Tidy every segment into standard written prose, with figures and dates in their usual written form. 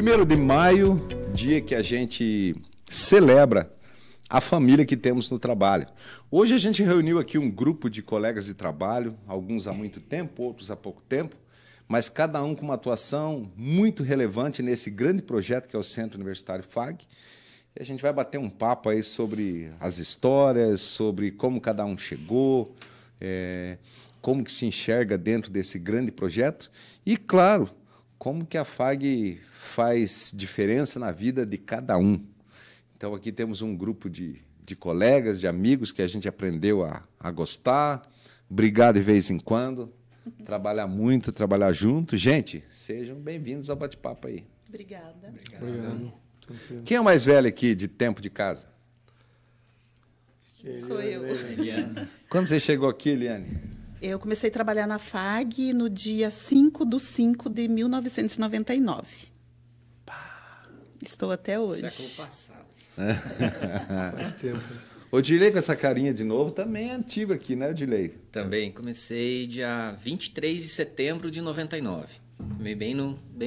1º de maio, dia que a gente celebra a família que temos no trabalho. Hoje a gente reuniu aqui um grupo de colegas de trabalho, alguns há muito tempo, outros há pouco tempo, mas cada um com uma atuação muito relevante nesse grande projeto que é o Centro Universitário FAG. E a gente vai bater um papo aí sobre as histórias, sobre como cada um chegou, como que se enxerga dentro desse grande projeto e, claro, como que a FAG faz diferença na vida de cada um. Então, aqui temos um grupo de colegas, de amigos que a gente aprendeu a gostar, brigar de vez em quando, trabalhar muito, trabalhar junto. Gente, sejam bem-vindos ao bate-papo aí. Obrigada. Obrigado. Quem é o mais velho aqui de tempo de casa? Sou eu. Eliane. Quando você chegou aqui, Eliane? Eu comecei a trabalhar na FAG no dia 5/5/1999. Estou até hoje. Século passado. Faz tempo. O Dilei, com essa carinha de novo, também é antigo aqui, né, Dilei? Também comecei dia 23 de setembro de 99. Bem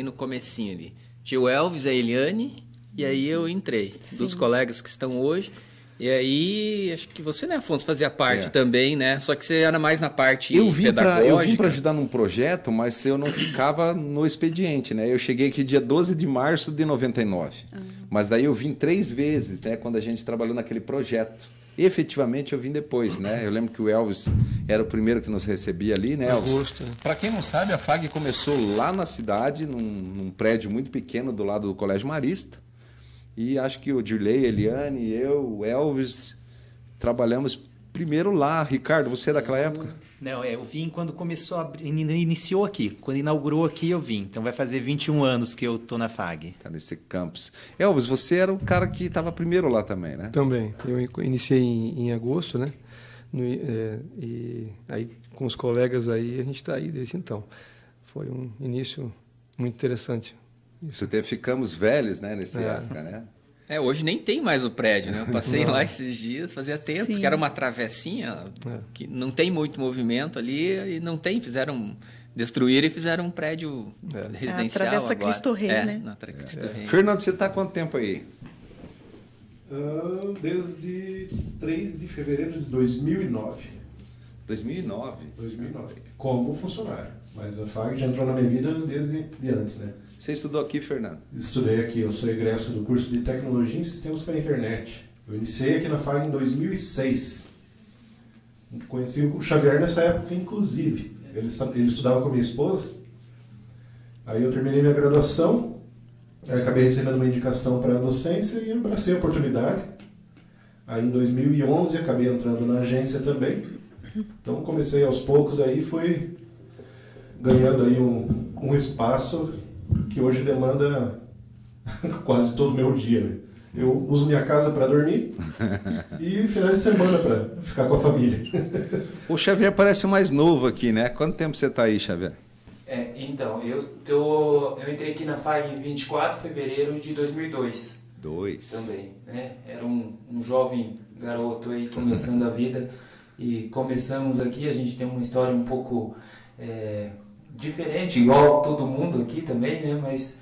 no comecinho ali. Tio Elvis, a Eliane, e aí eu entrei. Sim. Dos colegas que estão hoje. E aí, acho que você, né, Afonso, fazia parte também, né? Só que você era mais na parte pedagógica. Eu vim para ajudar num projeto, mas eu não ficava no expediente, né? Eu cheguei aqui dia 12 de março de 99. Mas daí eu vim 3 vezes, né? Quando a gente trabalhou naquele projeto. E, efetivamente, eu vim depois, né? Eu lembro que o Elvis era o primeiro que nos recebia ali, né, Elvis? Para quem não sabe, a FAG começou lá na cidade, num prédio muito pequeno do lado do Colégio Marista. E acho que o Dirley, Eliane, eu, o Elvis, trabalhamos primeiro lá. Ricardo, você é daquela época? Não, eu vim quando iniciou aqui. Quando inaugurou aqui, eu vim. Então vai fazer 21 anos que eu estou na FAG. Tá nesse campus. Elvis, você era o cara que estava primeiro lá também, né? Também. Eu iniciei em agosto, né? E aí, com os colegas aí, a gente está aí desde então. Foi um início muito interessante. Isso até ficamos velhos, né, nessa época, né? Hoje nem tem mais o prédio, né? Eu passei lá esses dias, fazia tempo, Sim. que era uma travessinha, que não tem muito movimento ali, e não tem, destruíram e fizeram um prédio residencial Travessa agora. Cristo Rei, né? Na Cristo Rei. Fernando, você está há quanto tempo aí? Desde 3 de fevereiro de 2009. 2009? 2009. Como funcionário. Mas a FAG já entrou na minha vida desde antes, né? Você estudou aqui, Fernando? Estudei aqui, eu sou egresso do curso de Tecnologia em Sistemas para a Internet. Eu iniciei aqui na FAG em 2006. Conheci o Xavier nessa época, inclusive. Ele estudava com a minha esposa. Aí eu terminei minha graduação, acabei recebendo uma indicação para a docência e abracei a oportunidade. Aí em 2011 acabei entrando na agência também. Então comecei aos poucos aí, fui ganhando aí um espaço que hoje demanda quase todo o meu dia, né? Eu uso minha casa para dormir e finais de semana para ficar com a família. O Xavier parece o mais novo aqui, né? Quanto tempo você está aí, Xavier? Então, eu entrei aqui na FAG em 24 de fevereiro de 2002. Também, né? Era um jovem garoto aí começando a vida e começamos aqui. A gente tem uma história um pouco diferente, igual todo mundo aqui também, né? Mas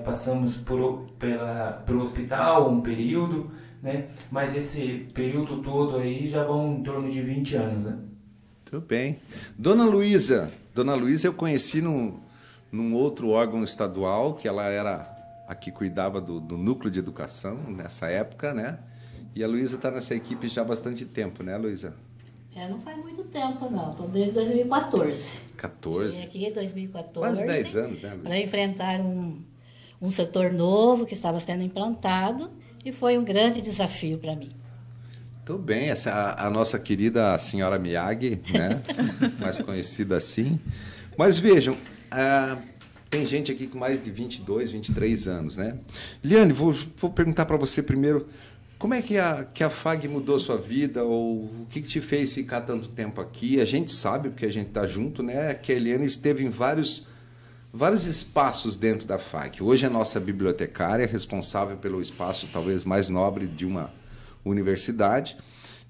passamos pelo hospital um período, né? Mas esse período todo aí já vão em torno de 20 anos, né? Tudo bem. Dona Luísa eu conheci num outro órgão estadual, que ela era a que cuidava do núcleo de educação nessa época, né? E a Luísa está nessa equipe já há bastante tempo, né, Luísa? Não faz muito tempo, não. Estou desde 2014. 14? Cheguei aqui em 2014. Quase 10 anos, né, Luísa? Para enfrentar um setor novo que estava sendo implantado e foi um grande desafio para mim. Tudo bem, essa a nossa querida senhora Miyagi, né? Mais conhecida assim. Mas vejam, tem gente aqui com mais de 22, 23 anos, né? Liane, vou perguntar para você primeiro, como é que a FAG mudou a sua vida, ou o que te fez ficar tanto tempo aqui? A gente sabe, porque a gente está junto, né, que a Eliane esteve em vários espaços dentro da FAG. Hoje é a nossa bibliotecária, responsável pelo espaço talvez mais nobre de uma universidade,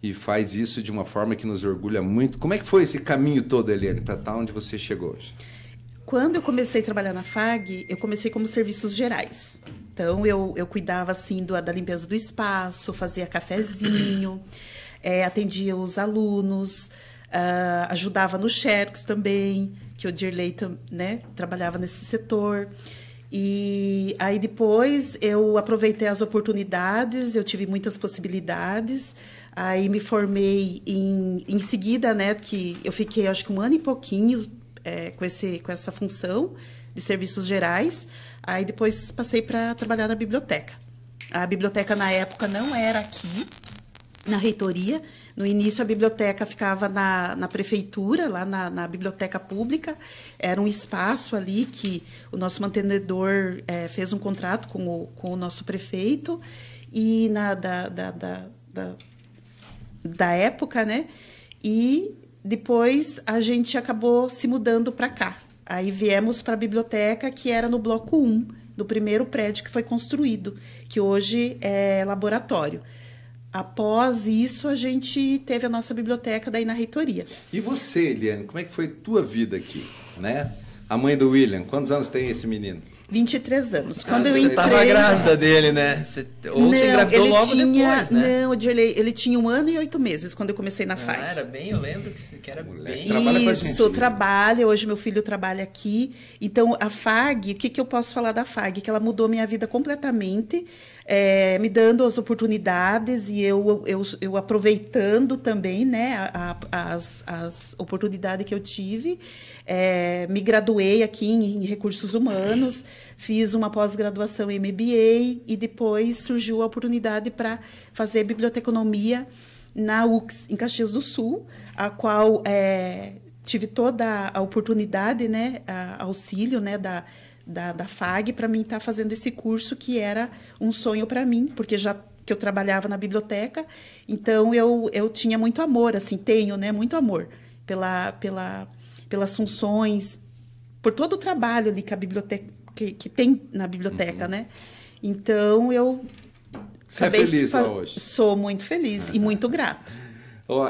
e faz isso de uma forma que nos orgulha muito. Como é que foi esse caminho todo, Eliane, para estar onde você chegou hoje? Quando eu comecei a trabalhar na FAG, eu comecei como serviços gerais. Então, eu cuidava, assim, da limpeza do espaço, fazia cafezinho, atendia os alunos, ajudava no Xerox também, que o Dirley, né, trabalhava nesse setor. E aí, depois, eu aproveitei as oportunidades, eu tive muitas possibilidades. Aí, me formei em seguida, né, que eu fiquei, acho que 1 ano e pouquinho com essa função de serviços gerais. Aí depois passei para trabalhar na biblioteca. A biblioteca na época não era aqui, na reitoria. No início a biblioteca ficava na prefeitura, lá na biblioteca pública. Era um espaço ali que o nosso mantenedor fez um contrato com o nosso prefeito. E da época, né? E depois a gente acabou se mudando para cá. Aí viemos para a biblioteca, que era no bloco 1, do primeiro prédio que foi construído, que hoje é laboratório. Após isso, a gente teve a nossa biblioteca daí na reitoria. E você, Eliane, como é que foi tua vida aqui, né? A mãe do William, quantos anos tem esse menino? 23 anos. Quando eu você entrei... estava grávida dele, né? Você engravidou logo depois, né? Não, ele tinha 1 ano e 8 meses quando eu comecei na FAG. Era bem, eu lembro que era bem... Trabalha com a gente. Isso, trabalha. Hoje meu filho trabalha aqui. Então, a FAG, o que eu posso falar da FAG? Que ela mudou minha vida completamente, me dando as oportunidades e eu aproveitando também, né, as oportunidades que eu tive. Me graduei aqui em Recursos Humanos, fiz uma pós-graduação em MBA e depois surgiu a oportunidade para fazer biblioteconomia na UX, em Caxias do Sul, a qual tive toda a oportunidade, né, auxílio, né, da FAG para mim estar fazendo esse curso, que era um sonho para mim, porque já que eu trabalhava na biblioteca, então eu tinha muito amor, assim, tenho, né, muito amor pelas funções, por todo o trabalho que a biblioteca que tem na biblioteca, né? Então Você é feliz lá hoje? Sou muito feliz e muito grata.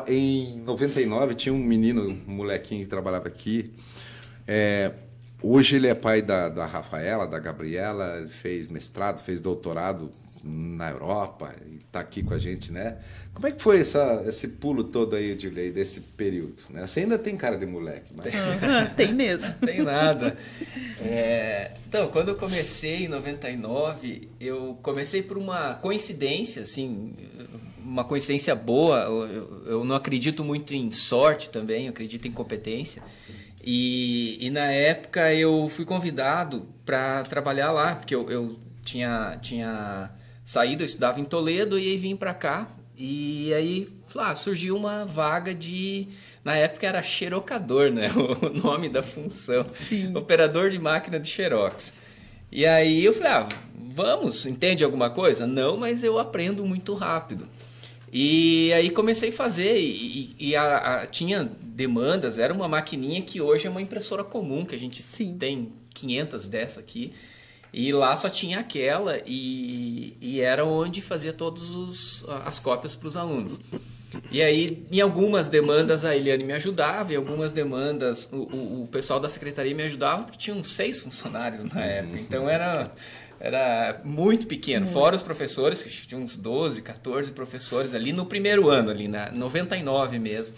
Em 99 tinha um menino, um molequinho que trabalhava aqui. Hoje ele é pai da Rafaela, da Gabriela, ele fez mestrado, fez doutorado na Europa e está aqui com a gente, né? Como é que foi esse pulo todo aí, Dirley, desse período? Né? Você ainda tem cara de moleque, mas... Tem mesmo. Não tem nada. Então, quando eu comecei em 99, eu comecei por uma coincidência, assim, uma coincidência boa. Eu não acredito muito em sorte também, eu acredito em competência. E na época eu fui convidado para trabalhar lá, porque eu tinha saído, eu estudava em Toledo e aí vim para cá. E aí surgiu uma vaga de... Na época era xerocador, né? O nome da função. Sim. Operador de máquina de xerox. E aí eu falei, vamos, entende alguma coisa? Não, mas eu aprendo muito rápido. E aí comecei a fazer tinha demandas, era uma maquininha que hoje é uma impressora comum, que a gente tem 500 dessa aqui. E lá só tinha aquela e era onde fazia todas as cópias para os alunos. E aí, em algumas demandas, a Eliane me ajudava, em algumas demandas, o pessoal da secretaria me ajudava, porque tinham 6 funcionários na época. Então, era muito pequeno. Fora os professores, que tinham uns 12, 14 professores ali no primeiro ano, ali na 99 mesmo.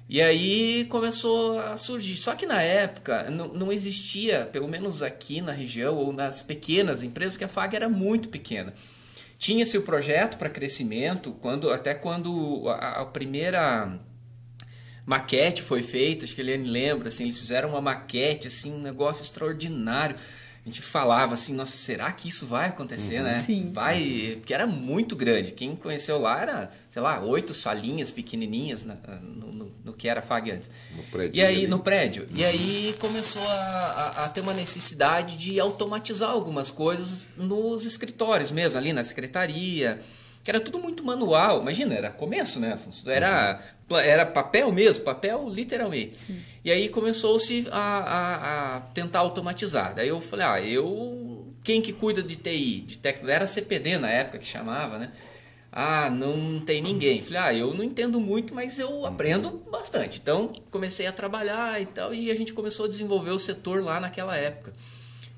E aí começou a surgir. Só que na época não existia, pelo menos aqui na região, ou nas pequenas empresas, que a FAG era muito pequena. Tinha-se o projeto para crescimento, até quando a primeira maquete foi feita, acho que a Eliane lembra, assim, eles fizeram uma maquete, assim, um negócio extraordinário. A gente falava assim, nossa, será que isso vai acontecer, né? Sim. Vai, porque era muito grande. Quem conheceu lá era, sei lá, 8 salinhas pequenininhas no que era FAG antes. No prédio. E aí, no prédio. E aí começou a ter uma necessidade de automatizar algumas coisas nos escritórios mesmo, ali na secretaria, que era tudo muito manual. Imagina, era começo, né? Era papel mesmo, papel literalmente. Sim. E aí começou-se a tentar automatizar. Daí eu falei, quem que cuida de TI, de tecnologia? Era CPD na época que chamava, né? não tem ninguém. Falei, eu não entendo muito, mas eu aprendo bastante. Então, comecei a trabalhar e tal, e a gente começou a desenvolver o setor lá naquela época.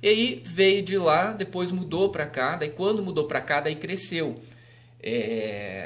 E aí, veio de lá, depois mudou para cá, daí quando mudou para cá, daí cresceu.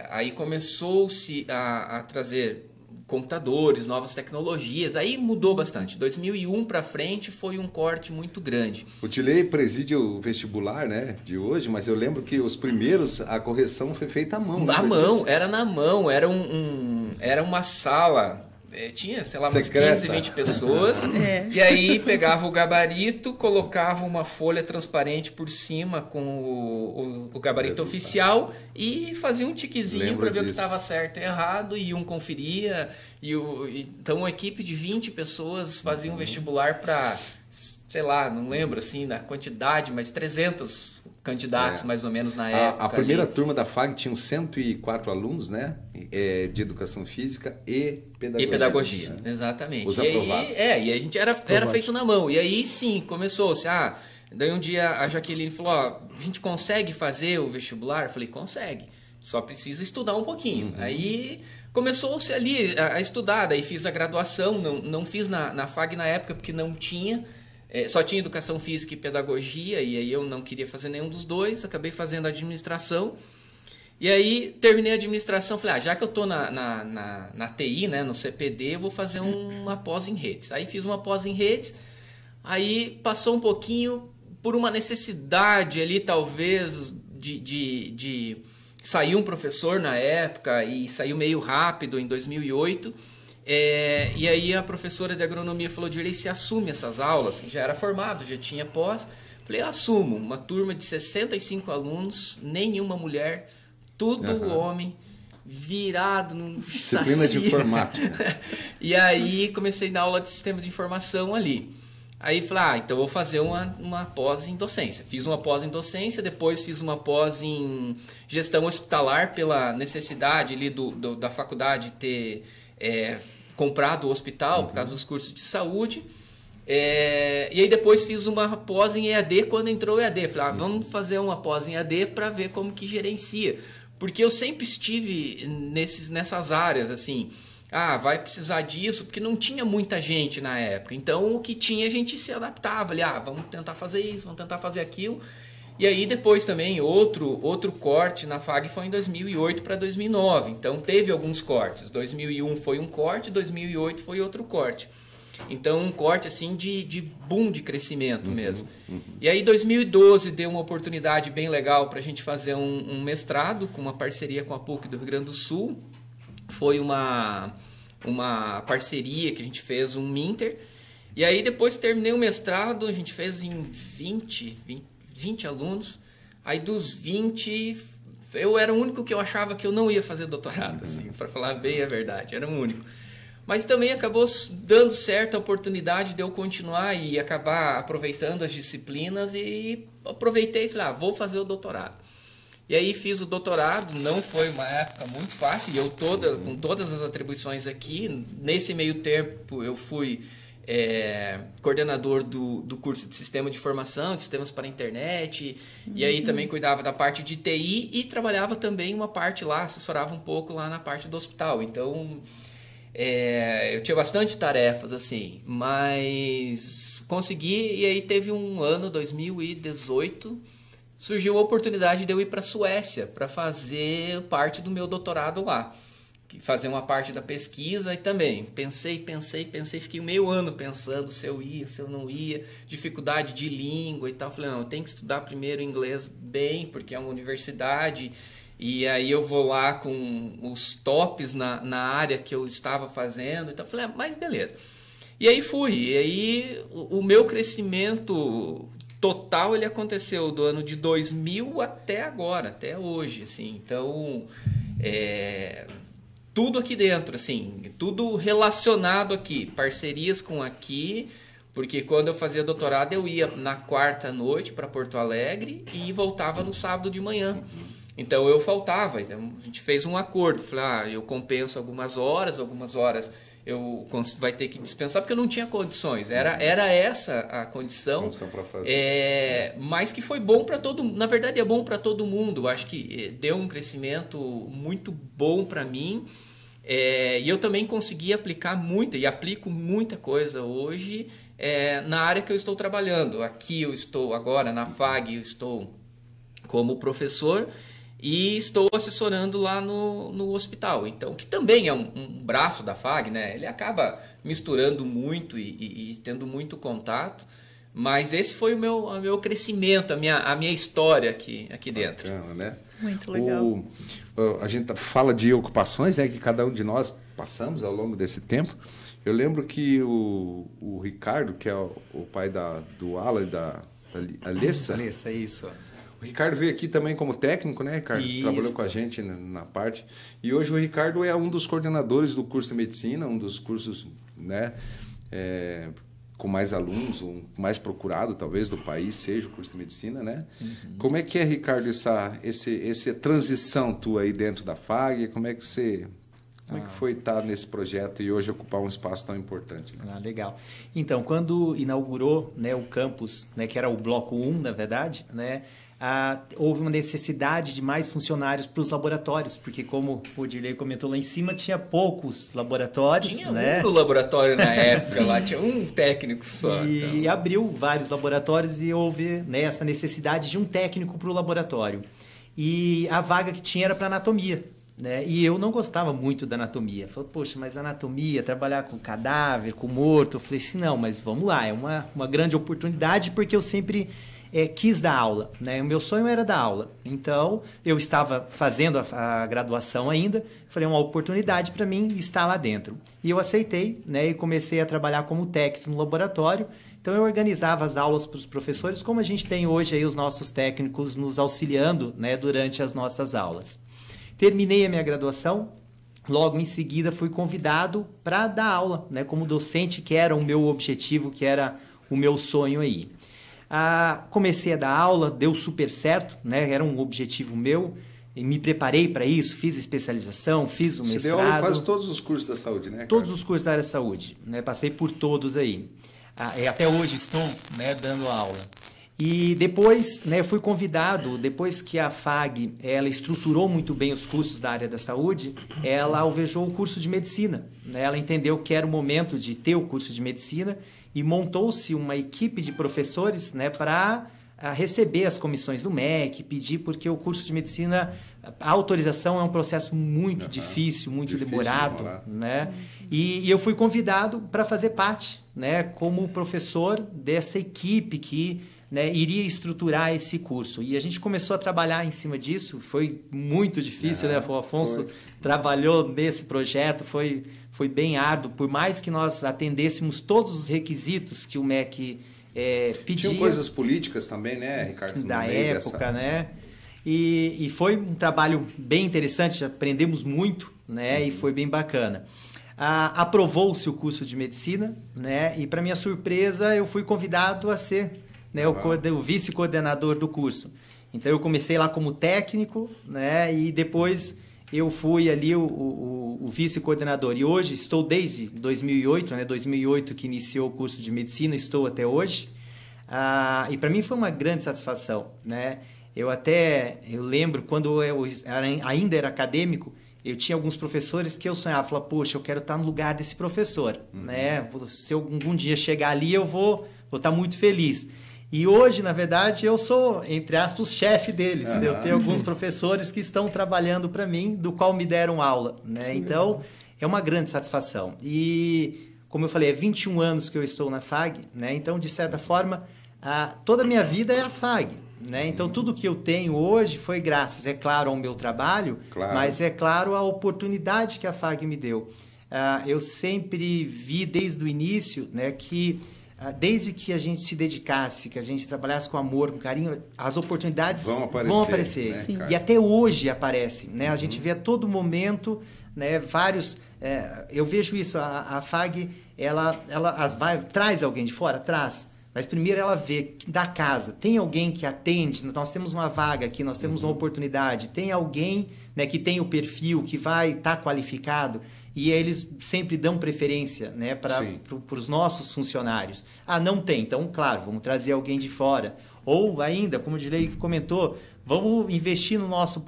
Aí começou-se a trazer computadores, novas tecnologias, aí mudou bastante. 2001 para frente foi um corte muito grande. O Tilei preside o vestibular, né, de hoje, mas eu lembro que os primeiros, a correção foi feita à mão. À mão, era na mão, era uma sala, tinha, sei lá, umas 15, 20 pessoas, e aí pegava o gabarito, colocava uma folha transparente por cima com o gabarito oficial e fazia um tiquezinho para ver o que estava certo e errado, e um conferia, então uma equipe de 20 pessoas fazia um vestibular para, sei lá, não lembro assim na quantidade, mas 300 candidatos mais ou menos na época. A primeira turma da FAG tinha 104 alunos, né? De educação física e pedagogia. Exatamente. Os aprovados. E a gente era feito na mão. E aí sim, começou-se. Daí um dia a Jaqueline falou, a gente consegue fazer o vestibular? Eu falei, consegue. Só precisa estudar um pouquinho. Aí começou-se ali a estudar. Daí fiz a graduação, não fiz na FAG na época porque não tinha. Só tinha educação física e pedagogia, e aí eu não queria fazer nenhum dos dois, acabei fazendo administração. E aí terminei a administração, falei, já que eu estou na TI, né, no CPD, eu vou fazer uma pós em redes. Aí fiz uma pós em redes, aí passou um pouquinho por uma necessidade ali, talvez, de sair um professor na época, e saiu meio rápido em 2008. E aí a professora de agronomia falou, Dirley, você assume essas aulas? Já era formado, já tinha pós. Falei, assumo. Uma turma de 65 alunos, nenhuma mulher, tudo homem, virado num disciplina de informática. E aí comecei a dar aula de sistema de informação ali. Aí falei, então vou fazer uma pós em docência. Fiz uma pós em docência, depois fiz uma pós em gestão hospitalar pela necessidade ali da faculdade ter comprado o hospital por causa dos cursos de saúde. E aí depois fiz uma pós em EAD quando entrou o EAD. Falei, vamos fazer uma pós em EAD para ver como que gerencia. Porque eu sempre estive nessas áreas, assim, vai precisar disso, porque não tinha muita gente na época. Então, o que tinha, a gente se adaptava ali, vamos tentar fazer isso, vamos tentar fazer aquilo. E aí, depois também, outro corte na FAG foi em 2008 para 2009. Então, teve alguns cortes. 2001 foi um corte, 2008 foi outro corte. Então, um corte, assim, de boom de crescimento mesmo. E aí, 2012 deu uma oportunidade bem legal para a gente fazer um mestrado com uma parceria com a PUC do Rio Grande do Sul. Foi uma parceria que a gente fez, um Minter. E aí, depois terminei o mestrado, a gente fez em 20 alunos. Aí, dos 20, eu era o único que eu achava que eu não ia fazer doutorado, assim, para falar bem a verdade, era o único. Mas também acabou dando certo a oportunidade de eu continuar e acabar aproveitando as disciplinas, e aproveitei e falei, vou fazer o doutorado. E aí fiz o doutorado, não foi uma época muito fácil, e eu com todas as atribuições aqui. Nesse meio tempo eu fui coordenador do curso de Sistema de Informação, de Sistemas para a Internet, e aí também cuidava da parte de TI e trabalhava também uma parte lá, assessorava um pouco lá na parte do hospital. Então, eu tinha bastante tarefas, assim, mas consegui. E aí teve um ano, 2018, surgiu a oportunidade de eu ir para a Suécia para fazer parte do meu doutorado lá, fazer uma parte da pesquisa. E também pensei, fiquei meio ano pensando se eu ia, se eu não ia, dificuldade de língua e tal. Falei, não, eu tenho que estudar primeiro inglês bem, porque é uma universidade, e aí eu vou lá com os tops na área que eu estava fazendo. Então falei, mas beleza. E aí fui. E aí o meu crescimento total, ele aconteceu do ano de 2000 até agora, até hoje, assim. Então, tudo aqui dentro, assim, tudo relacionado aqui, parcerias com aqui, porque quando eu fazia doutorado eu ia na quarta noite para Porto Alegre e voltava no sábado de manhã. Então eu faltava, então a gente fez um acordo, falei, eu compenso algumas horas vai ter que dispensar porque eu não tinha condições. Era essa a condição, mas que foi bom para todo mundo. Na verdade, é bom para todo mundo. Eu acho que deu um crescimento muito bom para mim. E eu também consegui aplicar muita, e aplico muita coisa hoje na área que eu estou trabalhando. Aqui eu estou agora, na FAG, eu estou como professor e estou assessorando lá no hospital. Então, que também é um braço da FAG, né? Ele acaba misturando muito e tendo muito contato. Mas esse foi o meu crescimento, a minha história aqui dentro. Bacana, né? Muito legal. A gente fala de ocupações, né, que cada um de nós passamos ao longo desse tempo. Eu lembro que o Ricardo, que é o pai do Alan e da Alessa. Alessa, isso. O Ricardo veio aqui também como técnico, né, Ricardo? Isso. Trabalhou com a gente na parte. E hoje o Ricardo é um dos coordenadores do curso de medicina, um dos cursos, né, com mais alunos, o mais procurado, talvez, do país, seja o curso de medicina, né? Uhum. Como é que é, Ricardo, essa transição tua aí dentro da FAG? Como é que foi estar nesse projeto e hoje ocupar um espaço tão importante? Né? Legal. Então, quando inaugurou, né, o campus, né, que era o bloco 1, na verdade, né, houve uma necessidade de mais funcionários para os laboratórios, porque como o Dirley comentou lá em cima, tinha poucos laboratórios. Tinha né? um laboratório na época, lá tinha um técnico só. E abriu vários laboratórios e houve, né, essa necessidade de um técnico para o laboratório. E a vaga que tinha era para anatomia. Né? E eu não gostava muito da anatomia. Falei, poxa, mas anatomia, trabalhar com cadáver, com morto. Eu falei assim, não, mas vamos lá, é uma grande oportunidade, porque eu sempre quis dar aula, né? O meu sonho era dar aula. Então, eu estava fazendo a graduação ainda, falei, uma oportunidade para mim estar lá dentro. E eu aceitei, né? E comecei a trabalhar como técnico no laboratório. Então, eu organizava as aulas para os professores, como a gente tem hoje aí os nossos técnicos nos auxiliando, né, durante as nossas aulas. Terminei a minha graduação, logo em seguida fui convidado para dar aula, né, como docente, que era o meu objetivo, que era o meu sonho aí. Comecei a dar aula, deu super certo, né, era um objetivo meu, e me preparei para isso, fiz especialização, fiz o mestrado. Você deu aula em quase todos os cursos da saúde, né, cara? Todos os cursos da área da saúde, né, passei por todos aí. Até hoje estou, né, dando aula. E depois, né, fui convidado, depois que a FAG ela estruturou muito bem os cursos da área da saúde, ela alvejou o curso de medicina. Né? Ela entendeu que era o momento de ter o curso de medicina e montou-se uma equipe de professores, né, para receber as comissões do MEC, pedir, porque o curso de medicina, a autorização é um processo muito difícil, muito demorado. Né? E eu fui convidado para fazer parte, né, como professor dessa equipe que, né, iria estruturar esse curso. E a gente começou a trabalhar em cima disso, foi muito difícil, né? O Afonso trabalhou nesse projeto, foi bem árduo, por mais que nós atendêssemos todos os requisitos que o MEC pedia. Tinham coisas políticas também, né, Ricardo? Da época, né? E foi um trabalho bem interessante, aprendemos muito, né? E foi bem bacana. Aprovou-se o curso de medicina, né? E, para minha surpresa, eu fui convidado a ser, né, o vice-coordenador do curso. Então, eu comecei lá como técnico, né, e depois eu fui ali o vice-coordenador. E hoje estou desde 2008, né, 2008 que iniciou o curso de medicina, estou até hoje. E para mim foi uma grande satisfação, né? Eu lembro, quando eu ainda era acadêmico, eu tinha alguns professores que eu sonhava, falava, poxa, eu quero estar no lugar desse professor, né? Se eu algum dia chegar ali, eu vou estar muito feliz. E hoje, na verdade, eu sou, entre aspas, o chefe deles. Eu tenho alguns professores que estão trabalhando para mim, do qual me deram aula, né? Então, é uma grande satisfação. E, como eu falei, é 21 anos que eu estou na FAG, né? Então, de certa forma, toda a minha vida é a FAG, né? Então, tudo que eu tenho hoje foi graças, é claro, ao meu trabalho, mas é claro a oportunidade que a FAG me deu. Eu sempre vi desde o início, né, que desde que a gente se dedicasse, que a gente trabalhasse com amor, com carinho, as oportunidades vão aparecer. Né, e até hoje aparecem, né? A gente vê a todo momento, né, vários... eu vejo isso, a FAG, ela traz alguém de fora? Traz. Mas primeiro ela vê da casa, tem alguém que atende, nós temos uma vaga aqui, nós temos uma oportunidade, tem alguém, né, que tem o perfil, que vai estar qualificado. e eles sempre dão preferência, né, para os nossos funcionários. Ah, não tem, então, claro, vamos trazer alguém de fora. Ou ainda, como o Dilei comentou, vamos investir no nosso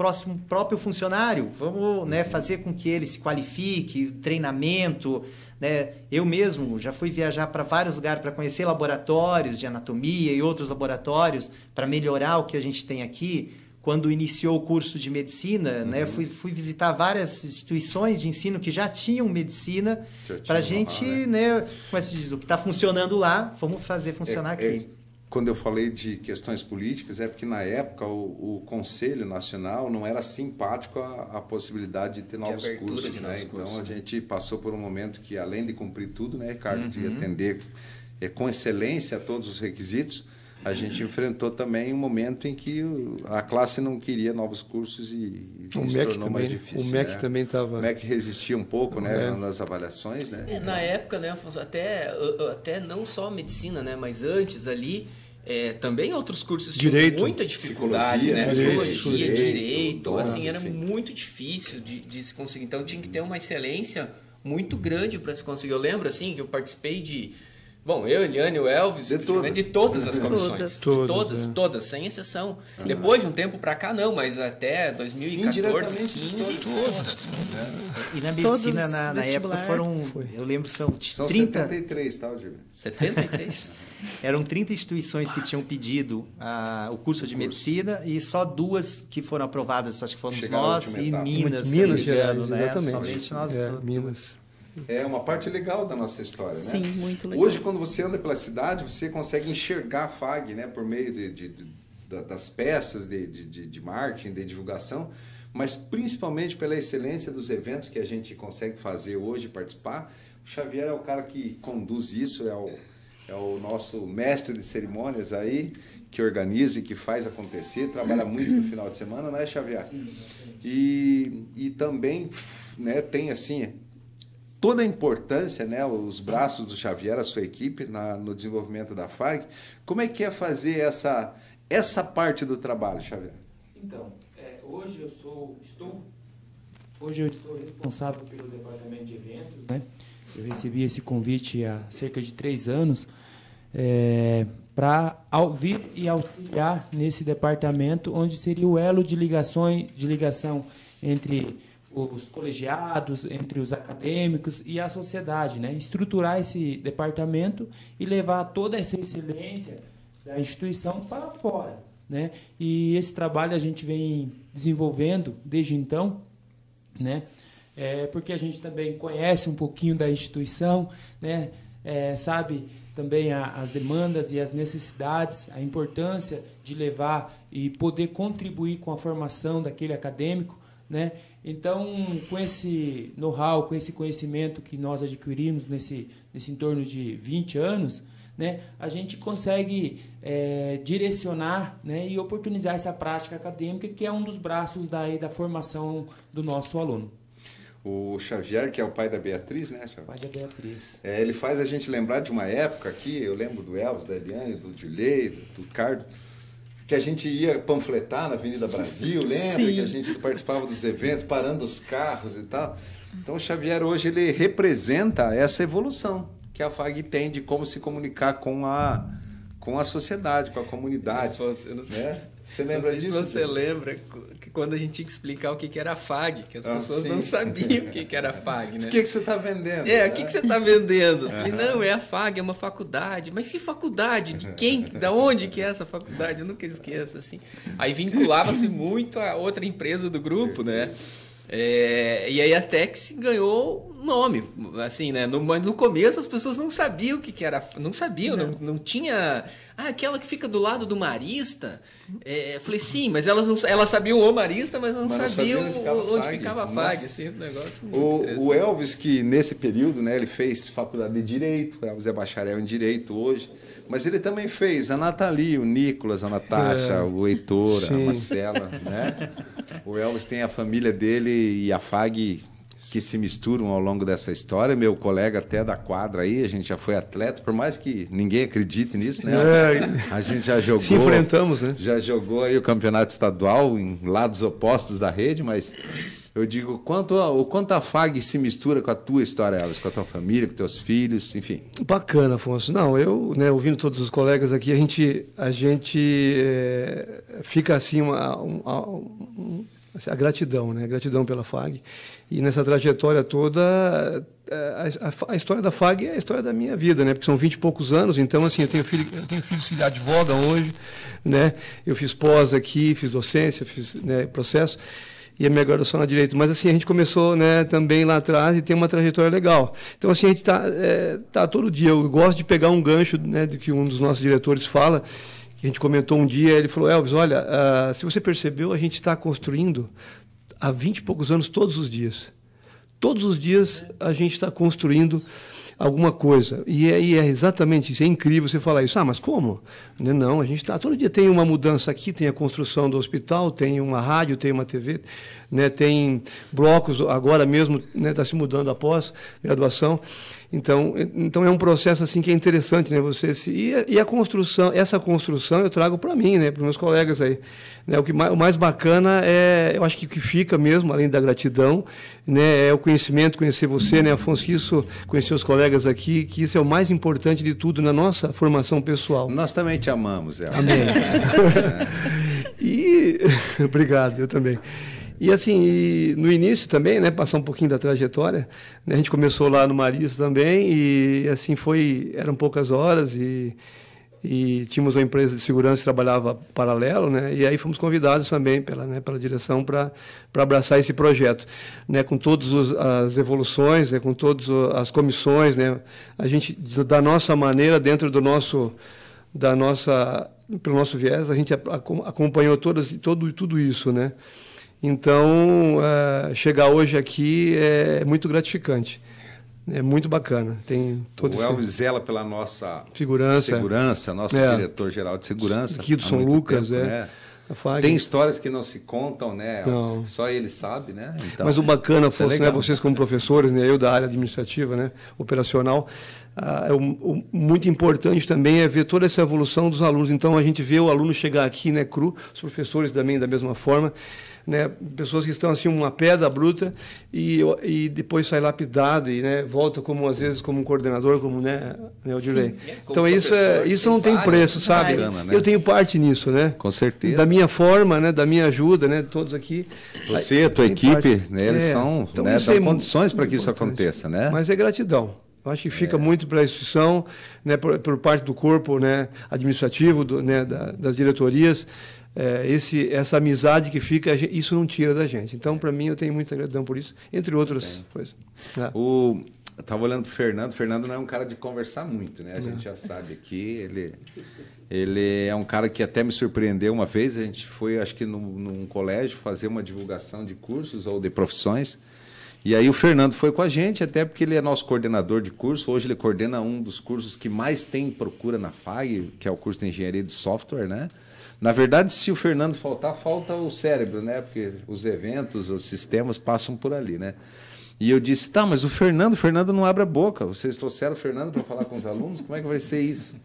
próprio funcionário, vamos, né, fazer com que ele se qualifique, treinamento. Né? Eu mesmo já fui viajar para vários lugares para conhecer laboratórios de anatomia e outros laboratórios para melhorar o que a gente tem aqui. Quando iniciou o curso de medicina, né, fui visitar várias instituições de ensino que já tinham medicina para a gente, né, como é que se diz, o que está funcionando lá, vamos fazer funcionar aqui. Quando eu falei de questões políticas, é porque na época o Conselho Nacional não era simpático à possibilidade de ter novos cursos. Né? Então a gente passou por um momento que, além de cumprir tudo, né, Ricardo, de atender com excelência a todos os requisitos, a gente enfrentou também um momento em que a classe não queria novos cursos e se tornou mais difícil. O MEC também estava... O MEC resistia um pouco, né, nas avaliações. Né? Na época, né, Afonso, até não só medicina, né, mas antes ali, também outros cursos tinham muita dificuldade, né? Psicologia, direito, assim, era muito difícil de se conseguir. Então tinha que ter uma excelência muito grande para se conseguir. Eu lembro, assim, que eu participei de... Bom, eu, Eliane, o Elvis, de todas as comissões. Todas, sem exceção. Sim. Depois de um tempo para cá, não, mas até 2014, 2015, todas. E na medicina, na época, eu lembro, são 30... 73, tá, Gil? 73. Eram 30 instituições que tinham pedido o curso de medicina e só 2 que foram aprovadas, acho que fomos nós e Minas. Minas Gerais, exatamente. Somente nós Minas. É uma parte legal da nossa história, né? Sim, muito legal. Hoje, quando você anda pela cidade, você consegue enxergar a FAG, né, por meio das peças de marketing, de divulgação, mas principalmente pela excelência dos eventos que a gente consegue fazer hoje, participar. O Xavier é o cara que conduz isso, é o nosso mestre de cerimônias aí, que organiza e que faz acontecer, trabalha muito no final de semana, né, Xavier? E também, né, tem assim... toda a importância, né, os braços do Xavier, a sua equipe, no desenvolvimento da FAG. Como é que é fazer essa parte do trabalho, Xavier? Então, hoje eu estou responsável pelo departamento de eventos, né? Eu recebi esse convite há cerca de 3 anos para vir e auxiliar nesse departamento, onde seria o elo de ligação entre os colegiados, entre os acadêmicos e a sociedade, né? Estruturar esse departamento e levar toda essa excelência da instituição para fora, né? E esse trabalho a gente vem desenvolvendo desde então, né? Porque a gente também conhece um pouquinho da instituição, né? Sabe também as demandas e as necessidades, a importância de levar e poder contribuir com a formação daquele acadêmico, né? Então, com esse know-how, com esse conhecimento que nós adquirimos nesse em torno de 20 anos, né, a gente consegue direcionar, né, e oportunizar essa prática acadêmica, que é um dos braços da formação do nosso aluno. O Xavier, que é o pai da Beatriz, né, Xavier? Pai da Beatriz. Ele faz a gente lembrar de uma época aqui, eu lembro do Elvis, da Eliane, do Dilei, do Ricardo, que a gente ia panfletar na Avenida Brasil, lembra? Sim. Que a gente participava dos eventos, parando os carros e tal. Então, o Xavier hoje ele representa essa evolução que a FAG tem de como se comunicar com a sociedade, com a comunidade. Você lembra disso? Você lembra que quando a gente tinha que explicar o que era a FAG, que as pessoas não sabiam o que era a FAG, né? O que você está vendendo? O que você está vendendo? Falei, não, é a FAG, é uma faculdade. Mas que faculdade? De quem? Da onde que é essa faculdade? Eu nunca esqueço, assim. Aí vinculava-se muito a outra empresa do grupo, né? E aí até que se ganhou nome, assim, né? Mas no começo as pessoas não sabiam o que era, não sabiam, não tinha... aquela que fica do lado do Marista. Falei, sim, mas elas sabiam o Marista, mas não sabiam onde ficava a FAG. Assim, um negócio muito o Elvis, que nesse período, né, ele fez faculdade de Direito, o Elvis é bacharel em Direito hoje, mas ele também fez a Nathalie, o Nicolas, a Natasha, o Heitor, a Marcela, né? O Elvis tem a família dele e a FAG que se misturam ao longo dessa história. Meu colega até da quadra aí, a gente já foi atleta, por mais que ninguém acredite nisso, né? A gente já jogou... Se enfrentamos, né? Já jogou aí o campeonato estadual em lados opostos da rede, mas Eu digo, o quanto a FAG se mistura com a tua história, Elvis, com a tua família, com teus filhos, enfim. Bacana, Afonso. Não, eu, né, ouvindo todos os colegas aqui, a gente fica assim, a gratidão, né? Gratidão pela FAG. E nessa trajetória toda, a história da FAG é a história da minha vida, né? Porque são 20 e poucos anos, então, assim, eu tenho filho que advoga hoje, né? Eu fiz pós aqui, fiz docência, fiz, né, processo, e a minha graduação na Direito. Mas, assim, a gente começou, né, também lá atrás e tem uma trajetória legal. Então, assim, a gente tá todo dia. Eu gosto de pegar um gancho, né, do que um dos nossos diretores fala, que a gente comentou um dia, ele falou, Elvis, olha, se você percebeu, a gente está construindo há 20 e poucos anos todos os dias. Todos os dias a gente está construindo alguma coisa. E é exatamente isso. É incrível você falar isso. Ah, mas como? Não, a gente está... Todo dia tem uma mudança aqui, tem a construção do hospital, tem uma rádio, tem uma TV, né, tem blocos, agora mesmo está se mudando após graduação. Então é um processo assim que é interessante, né? E a construção, essa construção eu trago para mim, né? Para os meus colegas aí, né? O mais bacana eu acho que o que fica mesmo, além da gratidão, né? É o conhecimento, conhecer você, né, Afonso? Conhecer os colegas aqui, que isso é o mais importante de tudo na nossa formação pessoal. Nós também te amamos, Elvis. Amém. Obrigado, eu também. E assim, no início também, né, passar um pouquinho da trajetória, né, a gente começou lá no Marista também e assim eram poucas horas e tínhamos uma empresa de segurança que trabalhava paralelo, né, e aí fomos convidados também pela direção para abraçar esse projeto, né, com todas as evoluções, né, com todas as comissões, né, a gente, da nossa maneira, dentro pelo nosso viés, a gente acompanhou tudo isso, né. Então, chegar hoje aqui é muito gratificante, é muito bacana. Tem todo o Elvis zela pela nossa segurança, nosso diretor-geral de segurança. Aqui do São Lucas, tempo, né? Tem histórias que não se contam, né? Não. Só ele sabe, né? Então, mas o bacana fosse, né, vocês como professores, né, eu da área administrativa, né, operacional, muito importante também é ver toda essa evolução dos alunos. Então, a gente vê o aluno chegar aqui, né, cru, os professores também da mesma forma, né, pessoas que estão assim uma pedra bruta e depois sai lapidado e, né, volta como às vezes como um coordenador, como, né, o Dirley. Então isso não tem preço, sabe? Bacana, né? Eu tenho parte nisso, né? Com certeza. Da minha forma, né, da minha ajuda, né, todos aqui. Você, a tua equipe, né, eles são, então, né, dão condições para que isso aconteça, né? Mas é gratidão. Eu acho que fica muito para a instituição, né, por parte do corpo, né, administrativo, né, das diretorias. Essa amizade que fica, isso não tira da gente. Então, para mim, eu tenho muita gratidão por isso, entre outras coisas. Eu estava olhando para o Fernando. O Fernando não é um cara de conversar muito, né? A gente já sabe aqui. Ele é um cara que até me surpreendeu uma vez. A gente foi, acho que num colégio, fazer uma divulgação de cursos ou de profissões. E aí o Fernando foi com a gente, até porque ele é nosso coordenador de curso. Hoje ele coordena um dos cursos que mais tem procura na FAG, que é o curso de Engenharia de Software, né? Na verdade, se o Fernando faltar, falta o cérebro, né? Porque os eventos, os sistemas passam por ali, né? E eu disse, tá, mas o Fernando não abre a boca. Vocês trouxeram o Fernando para falar com os alunos? Como é que vai ser isso?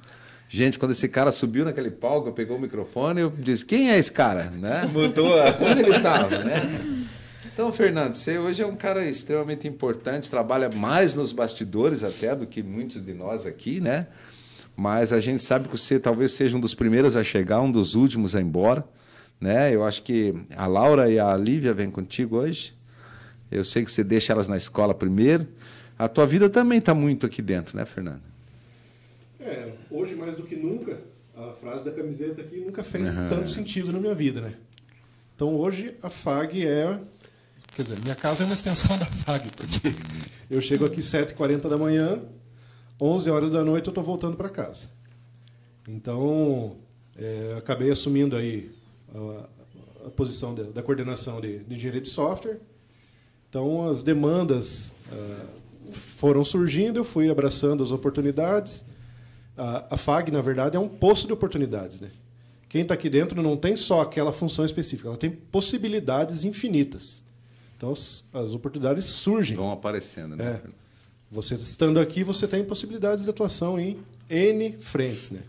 Gente, quando esse cara subiu naquele palco, pegou o microfone, eu disse, quem é esse cara? Né? Mudou. Onde ele estava, né? Então, Fernando, você hoje é um cara extremamente importante, trabalha mais nos bastidores até do que muitos de nós aqui, né? Mas a gente sabe que você talvez seja um dos primeiros a chegar, um dos últimos a ir embora, né? Eu acho que a Laura e a Lívia vêm contigo hoje. Eu sei que você deixa elas na escola primeiro. A tua vida também está muito aqui dentro, né, Fernando? Hoje mais do que nunca, a frase da camiseta aqui nunca fez tanto sentido na minha vida, né? Então hoje a FAG quer dizer, minha casa é uma extensão da FAG, porque eu chego aqui 7h40 da manhã, 11 horas da noite eu estou voltando para casa. Então, acabei assumindo aí a posição da coordenação de engenharia de software. Então, as demandas foram surgindo, eu fui abraçando as oportunidades. A FAG, na verdade, é um poço de oportunidades, né? Quem está aqui dentro não tem só aquela função específica, ela tem possibilidades infinitas. Então, as oportunidades surgem. Vão aparecendo, né? Você estando aqui, você tem possibilidades de atuação em N frentes, né?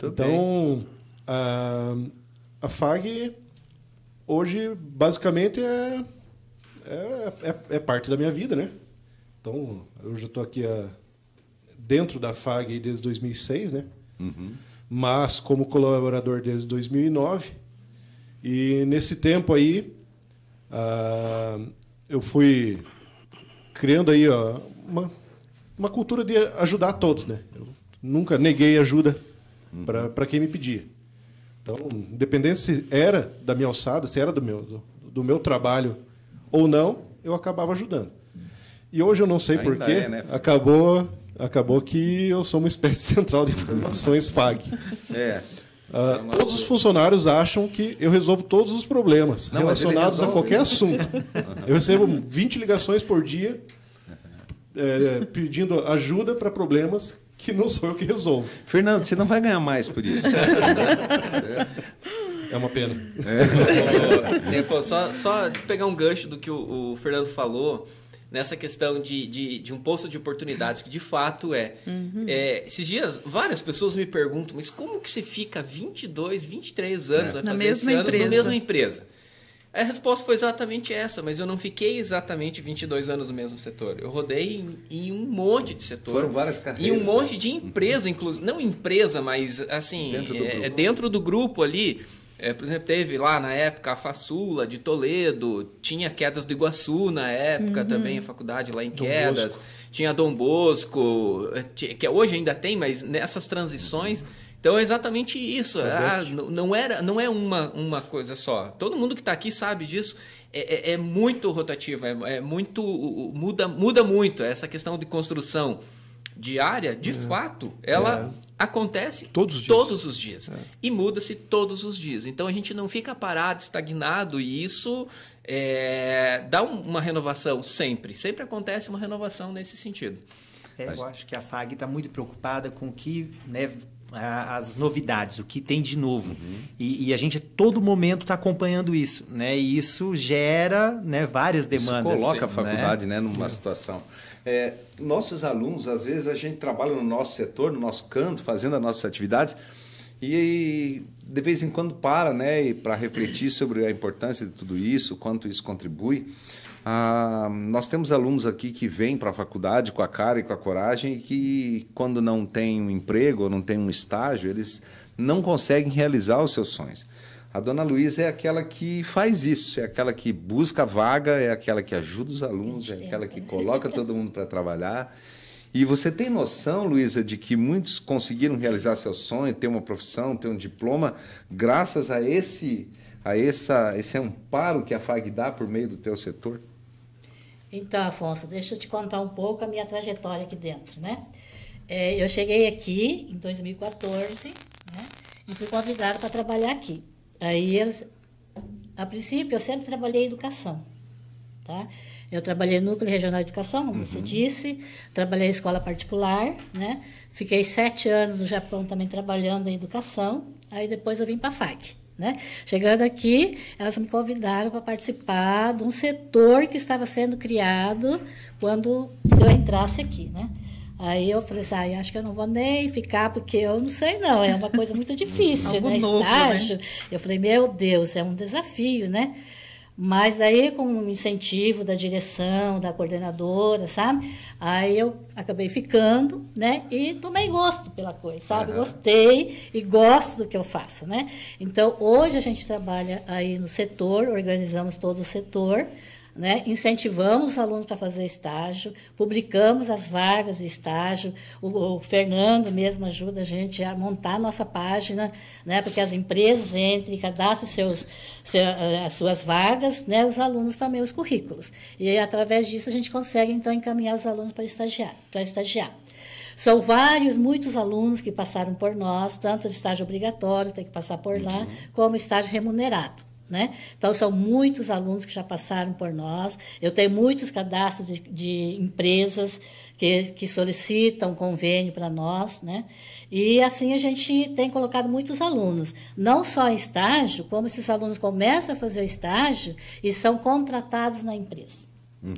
Então, a FAG, hoje, basicamente, é parte da minha vida, né? Então, eu já estou aqui dentro da FAG desde 2006, né? Mas como colaborador desde 2009. E nesse tempo aí, eu fui criando aí uma cultura de ajudar todos, né? Eu nunca neguei ajuda para quem me pedia. Então, independente se era da minha alçada, se era do meu trabalho ou não, eu acabava ajudando. E hoje eu não sei porquê, né? acabou que eu sou uma espécie de central de informações FAG. Todos os funcionários acham que eu resolvo todos os problemas relacionados a qualquer assunto. Eu recebo 20 ligações por dia pedindo ajuda para problemas que não sou eu que resolvo. Fernando, você não vai ganhar mais por isso. É uma pena. Só de pegar um gancho do que o Fernando falou, nessa questão de um posto de oportunidades, que de fato esses dias, várias pessoas me perguntam, mas como que você fica 22, 23 anos vai fazer esse ano na mesma empresa? A resposta foi exatamente essa, mas eu não fiquei exatamente 22 anos no mesmo setor. Eu rodei em um monte de setor. Foram várias carreiras. Em um monte de empresa, inclusive. Não empresa, mas assim, dentro do grupo ali. Por exemplo, teve lá na época a Façula de Toledo, tinha Quedas do Iguaçu na época também, a faculdade lá em Quedas, tinha Dom Bosco, que hoje ainda tem, mas nessas transições. Então é exatamente isso. Não é uma coisa só. Todo mundo que está aqui sabe disso. É muito rotativa, muda muito. Essa questão de construção diária, de fato, ela acontece todos os dias. E muda-se todos os dias. Então a gente não fica parado, estagnado, e isso dá uma renovação sempre. Sempre acontece uma renovação nesse sentido. Eu acho que a FAG está muito preocupada com o que, né, as novidades, o que tem de novo. E a gente a todo momento está acompanhando isso, né? E isso gera, né, várias demandas. Isso coloca a faculdade, né, numa situação. Nossos alunos, às vezes, a gente trabalha no nosso setor, no nosso canto, fazendo as nossas atividades, e de vez em quando para, né, para refletir sobre a importância de tudo isso, quanto isso contribui. Nós temos alunos aqui que vêm para a faculdade com a cara e com a coragem e que, quando não tem um emprego ou não tem um estágio, eles não conseguem realizar os seus sonhos. A dona Luísa é aquela que faz isso, é aquela que busca a vaga, é aquela que ajuda os alunos, é aquela que coloca todo mundo para trabalhar. E você tem noção, Luísa, de que muitos conseguiram realizar seu sonho, ter uma profissão, ter um diploma, graças a esse amparo que a FAG dá por meio do teu setor? Então, Afonso, deixa eu te contar um pouco a minha trajetória aqui dentro, né? Eu cheguei aqui em 2014, né? E fui convidada para trabalhar aqui. Aí, a princípio, eu sempre trabalhei em educação, tá? Eu trabalhei no Núcleo Regional de Educação, como você disse, trabalhei em escola particular, né? Fiquei 7 anos no Japão também trabalhando em educação, aí depois eu vim para a FAG. Né? Chegando aqui, elas me convidaram para participar de um setor que estava sendo criado quando eu entrasse aqui, né? Aí eu falei assim, acho que eu não vou nem ficar, porque eu não sei não, é uma coisa muito difícil, né? Novo, estágio. Né? Eu falei, meu Deus, é um desafio, né? Mas daí, com o incentivo da direção, da coordenadora, sabe? Aí eu acabei ficando, né? E tomei gosto pela coisa, sabe? Gostei e gosto do que eu faço, né? Então, hoje a gente trabalha aí no setor, organizamos todo o setor, né? Incentivamos os alunos para fazer estágio, publicamos as vagas de estágio, o Fernando mesmo ajuda a gente a montar a nossa página, né? Porque as empresas entrem, cadastrem as suas vagas, né? Os alunos também os currículos. E aí, através disso a gente consegue então encaminhar os alunos para estagiar. São muitos alunos que passaram por nós, tanto estágio obrigatório, tem que passar por lá, como estágio remunerado. Né? Então, são muitos alunos que já passaram por nós. Eu tenho muitos cadastros de empresas que solicitam convênio para nós. Né? E, assim, a gente tem colocado muitos alunos, não só em estágio, como esses alunos começam a fazer o estágio e são contratados na empresa.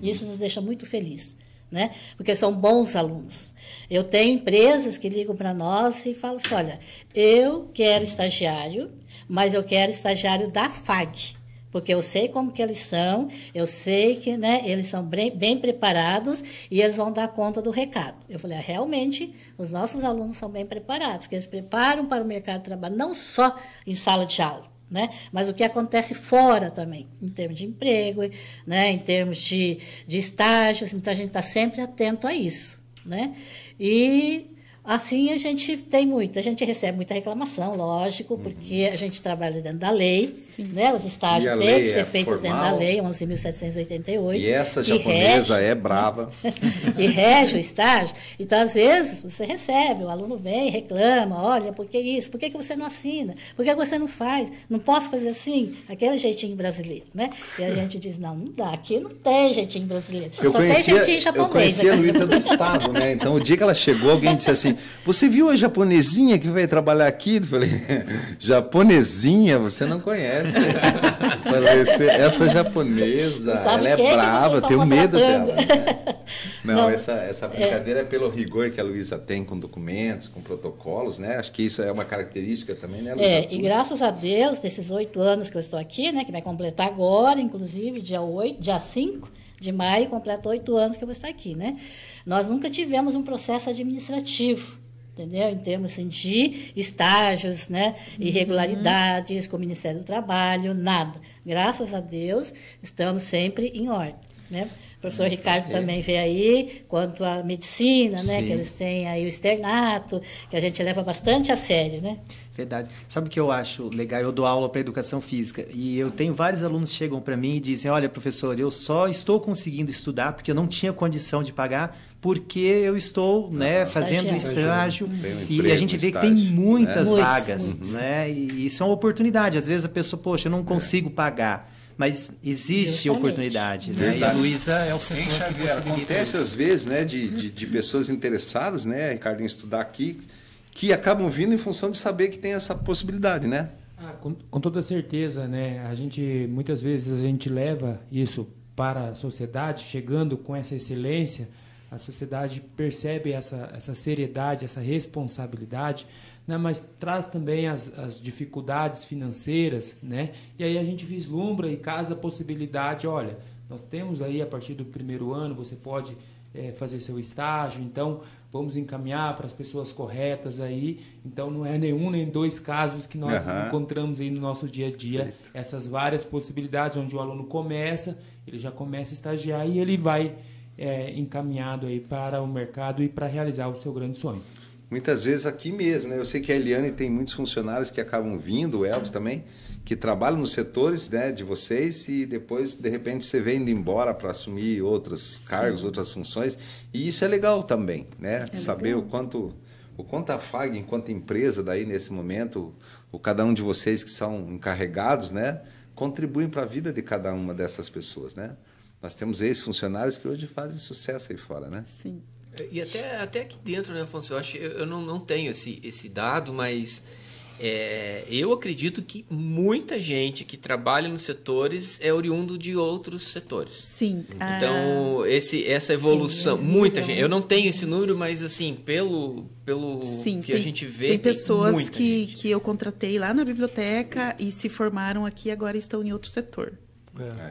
Isso nos deixa muito felizes, né? Porque são bons alunos. Eu tenho empresas que ligam para nós e falam assim, olha, eu quero estagiário, mas eu quero estagiário da FAG, Porque eu sei como que eles são, eu sei que, né, eles são bem preparados e eles vão dar conta do recado. Eu falei, realmente, os nossos alunos são bem preparados, que eles preparam para o mercado de trabalho, não só em sala de aula, né, mas o que acontece fora também, em termos de emprego, né, em termos de estágios, então a gente está sempre atento a isso, né, e assim a gente recebe muita reclamação, lógico, porque a gente trabalha dentro da lei, né? Os estágios têm que ser feitos dentro da lei, 11.788. E essa japonesa é brava. Que rege o estágio. Então, às vezes, você recebe, o aluno vem, reclama, olha, por que isso? Por que você não assina? Por que você não faz? Não posso fazer assim? Aquele jeitinho brasileiro, né? E a gente diz, não dá, aqui não tem jeitinho brasileiro, tem jeitinho japonês. Eu conhecia a Luísa do Estado, né? Então, o dia que ela chegou, alguém disse assim, você viu a japonesinha que veio trabalhar aqui? Eu falei, japonesinha? Você não conhece. Eu falei, essa japonesa, ela é brava, eu tenho medo dela. Né? Não, essa brincadeira é pelo rigor que a Luísa tem com documentos, com protocolos, né? Acho que isso é uma característica também, né, Luísa? E graças a Deus, desses 8 anos que eu estou aqui, né, que vai completar agora, inclusive, dia 5 de maio, completa 8 anos que eu vou estar aqui, né? Nós nunca tivemos um processo administrativo, entendeu? Em termos assim, de estágios, né? Irregularidades com o Ministério do Trabalho, nada. Graças a Deus, estamos sempre em ordem, né? O professor Ricardo também veio aí, quanto à medicina, né? Que eles têm aí o externato, que a gente leva bastante a sério, né? Verdade. Sabe o que eu acho legal? Eu dou aula para educação física e eu tenho vários alunos que chegam para mim e dizem, olha, professor, eu só estou conseguindo estudar porque eu não tinha condição de pagar, porque eu estou fazendo estágio e a gente vê que tem muitas vagas, né? E isso é uma oportunidade. Às vezes a pessoa, poxa, eu não consigo pagar. Mas existe oportunidade, né? E a Luísa é o setor que acontece às vezes, né, de pessoas interessadas, né, Ricardo, em estudar aqui, que acabam vindo em função de saber que tem essa possibilidade, né? Com toda certeza, né? Muitas vezes a gente leva isso para a sociedade, chegando com essa excelência, a sociedade percebe essa seriedade, essa responsabilidade, né? Mas traz também as dificuldades financeiras, né? E aí a gente vislumbra e casa a possibilidade, olha, nós temos aí a partir do 1º ano, você pode fazer seu estágio, então vamos encaminhar para as pessoas corretas aí. Então não é nenhum nem 2 casos que nós encontramos aí no nosso dia a dia, essas várias possibilidades onde o aluno começa, ele já começa a estagiar e ele vai encaminhado aí para o mercado e para realizar o seu grande sonho. Muitas vezes aqui mesmo, né? Eu sei que a Eliane tem muitos funcionários que acabam vindo, o Elvis também, que trabalham nos setores, né, de vocês e depois, de repente, você vem indo embora para assumir outros cargos, outras funções. E isso é legal também, né? Saber o quanto a FAG, enquanto empresa, daí nesse momento, cada um de vocês que são encarregados, né, contribuem para a vida de cada uma dessas pessoas, né? Nós temos ex-funcionários que hoje fazem sucesso aí fora, né? Sim. E até aqui dentro, né, Afonso? Eu não tenho esse dado, mas eu acredito que muita gente que trabalha nos setores é oriundo de outros setores. Sim. Então, essa evolução, muita gente. Eu não tenho esse número, mas assim, pelo que a gente vê, tem pessoas que eu contratei lá na biblioteca e se formaram aqui e agora estão em outro setor.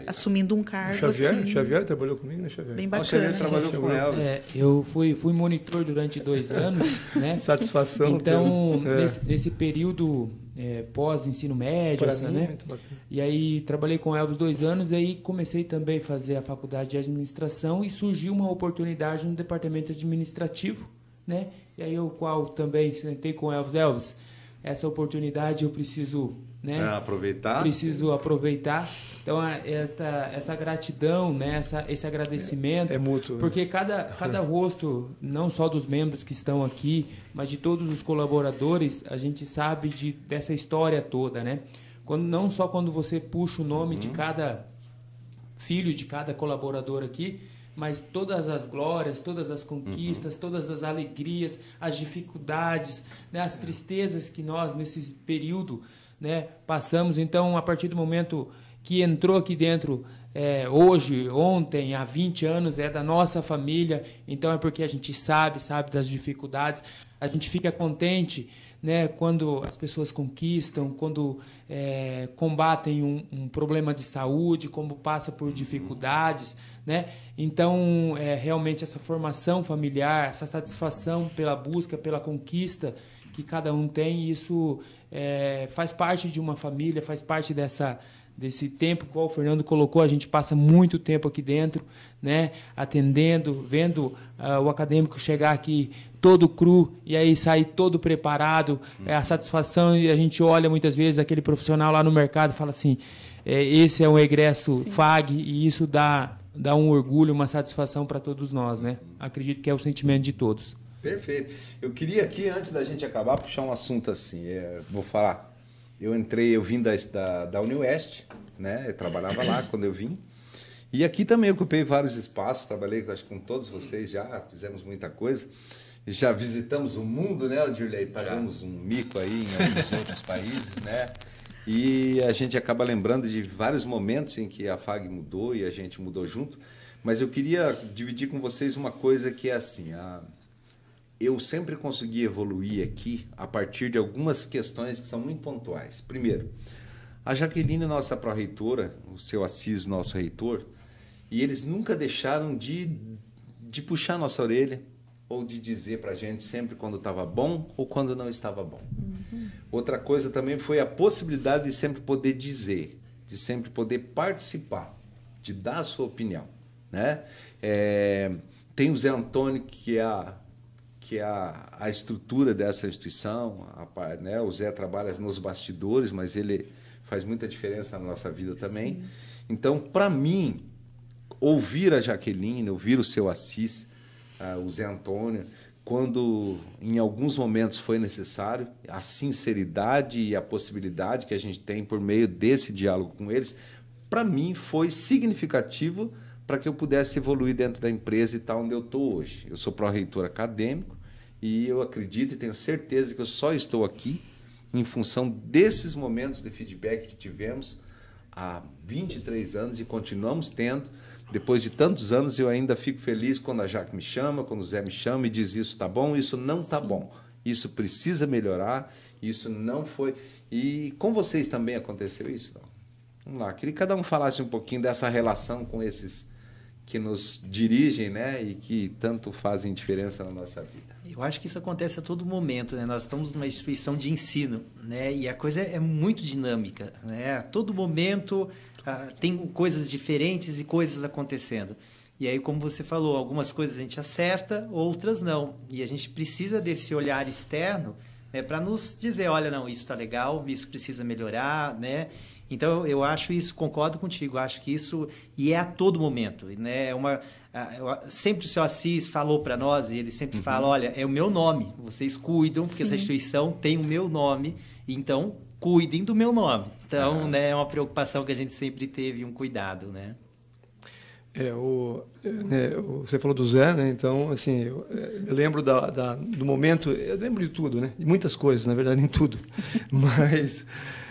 Assumindo um cargo Xavier trabalhou comigo, né, Xavier? Bem bacana. O Xavier trabalhou com Elvis. Eu fui monitor durante 2 anos, né? Satisfação. Então, nesse período pós-ensino médio, né? E aí trabalhei com Elvis 2 anos, e aí comecei também a fazer a faculdade de administração e surgiu uma oportunidade no departamento administrativo, né? E aí eu também sentei com Elvis, essa oportunidade eu preciso, né? Aproveitar. Preciso aproveitar. Então, essa gratidão, né? Esse agradecimento. É mútuo. Porque cada rosto, não só dos membros que estão aqui, mas de todos os colaboradores, a gente sabe dessa história toda, né? Não só quando você puxa o nome de cada filho, de cada colaborador aqui, mas todas as glórias, todas as conquistas, todas as alegrias, as dificuldades, né? As tristezas que nós, nesse período, né, passamos. Então, a partir do momento que entrou aqui dentro, hoje, ontem, há 20 anos, é da nossa família, então é porque a gente sabe das dificuldades. A gente fica contente, né, quando as pessoas conquistam, quando combatem um problema de saúde, como passa por dificuldades, né? Então, realmente essa formação familiar, essa satisfação pela busca, pela conquista que cada um tem, isso faz parte de uma família, faz parte desse tempo, igual o Fernando colocou, a gente passa muito tempo aqui dentro, né, atendendo, vendo o acadêmico chegar aqui todo cru e aí sair todo preparado, a satisfação, e a gente olha muitas vezes aquele profissional lá no mercado e fala assim, esse é um egresso FAG, e isso dá um orgulho, uma satisfação para todos nós, né? Acredito que é o sentimento de todos. Perfeito. Eu queria aqui, antes da gente acabar, puxar um assunto assim, vou falar. Eu vim da Unioeste, né? Eu trabalhava lá quando eu vim. E aqui também ocupei vários espaços, trabalhei acho, com todos vocês já, fizemos muita coisa. Já visitamos o mundo, né, Dirley? Pagamos um mico aí em alguns outros países, né? E a gente acaba lembrando de vários momentos em que a FAG mudou e a gente mudou junto. Mas eu queria dividir com vocês uma coisa que é assim, eu sempre consegui evoluir aqui a partir de algumas questões que são muito pontuais. Primeiro, a Jaqueline, nossa pró-reitora, o seu Assis, nosso reitor, e eles nunca deixaram de puxar nossa orelha ou de dizer para a gente sempre quando estava bom ou quando não estava bom. Uhum. Outra coisa também foi a possibilidade de sempre poder dizer, de sempre poder participar, de dar a sua opinião, né? Tem o Zé Antônio, que é a estrutura dessa instituição, né? O Zé trabalha nos bastidores, mas ele faz muita diferença na nossa vida também. Sim. Então, para mim, ouvir a Jaqueline, ouvir o seu Assis, o Zé Antônio, quando em alguns momentos foi necessário, a sinceridade e a possibilidade que a gente tem por meio desse diálogo com eles, para mim foi significativo para que eu pudesse evoluir dentro da empresa e estar onde eu estou hoje. Eu sou pró-reitor acadêmico e eu acredito e tenho certeza que eu só estou aqui em função desses momentos de feedback que tivemos há 23 anos e continuamos tendo. Depois de tantos anos, eu ainda fico feliz quando a Jaque me chama, quando o Zé me chama e diz isso está bom, isso não está bom, isso precisa melhorar, isso não foi... E com vocês também aconteceu isso? Não? Vamos lá, queria que cada um falasse um pouquinho dessa relação com esses que nos dirigem, né, e que tanto fazem diferença na nossa vida. Eu acho que isso acontece a todo momento, né? Nós estamos numa instituição de ensino, né? E a coisa é muito dinâmica, né? A todo momento tem coisas diferentes e coisas acontecendo. E aí, como você falou, algumas coisas a gente acerta, outras não. E a gente precisa desse olhar externo, né, para nos dizer, olha, não, isso está legal, isso precisa melhorar, né? Então, eu acho isso, concordo contigo, acho que isso, e é a todo momento, né? Sempre o seu Assis falou para nós, e ele sempre fala, olha, é o meu nome, vocês cuidam, porque essa instituição tem o meu nome, então cuidem do meu nome. Então, né, é uma preocupação que a gente sempre teve, um cuidado, né? Você falou do Zé, né? Então, assim, eu lembro do momento, eu lembro de tudo, né? De muitas coisas, na verdade, nem tudo,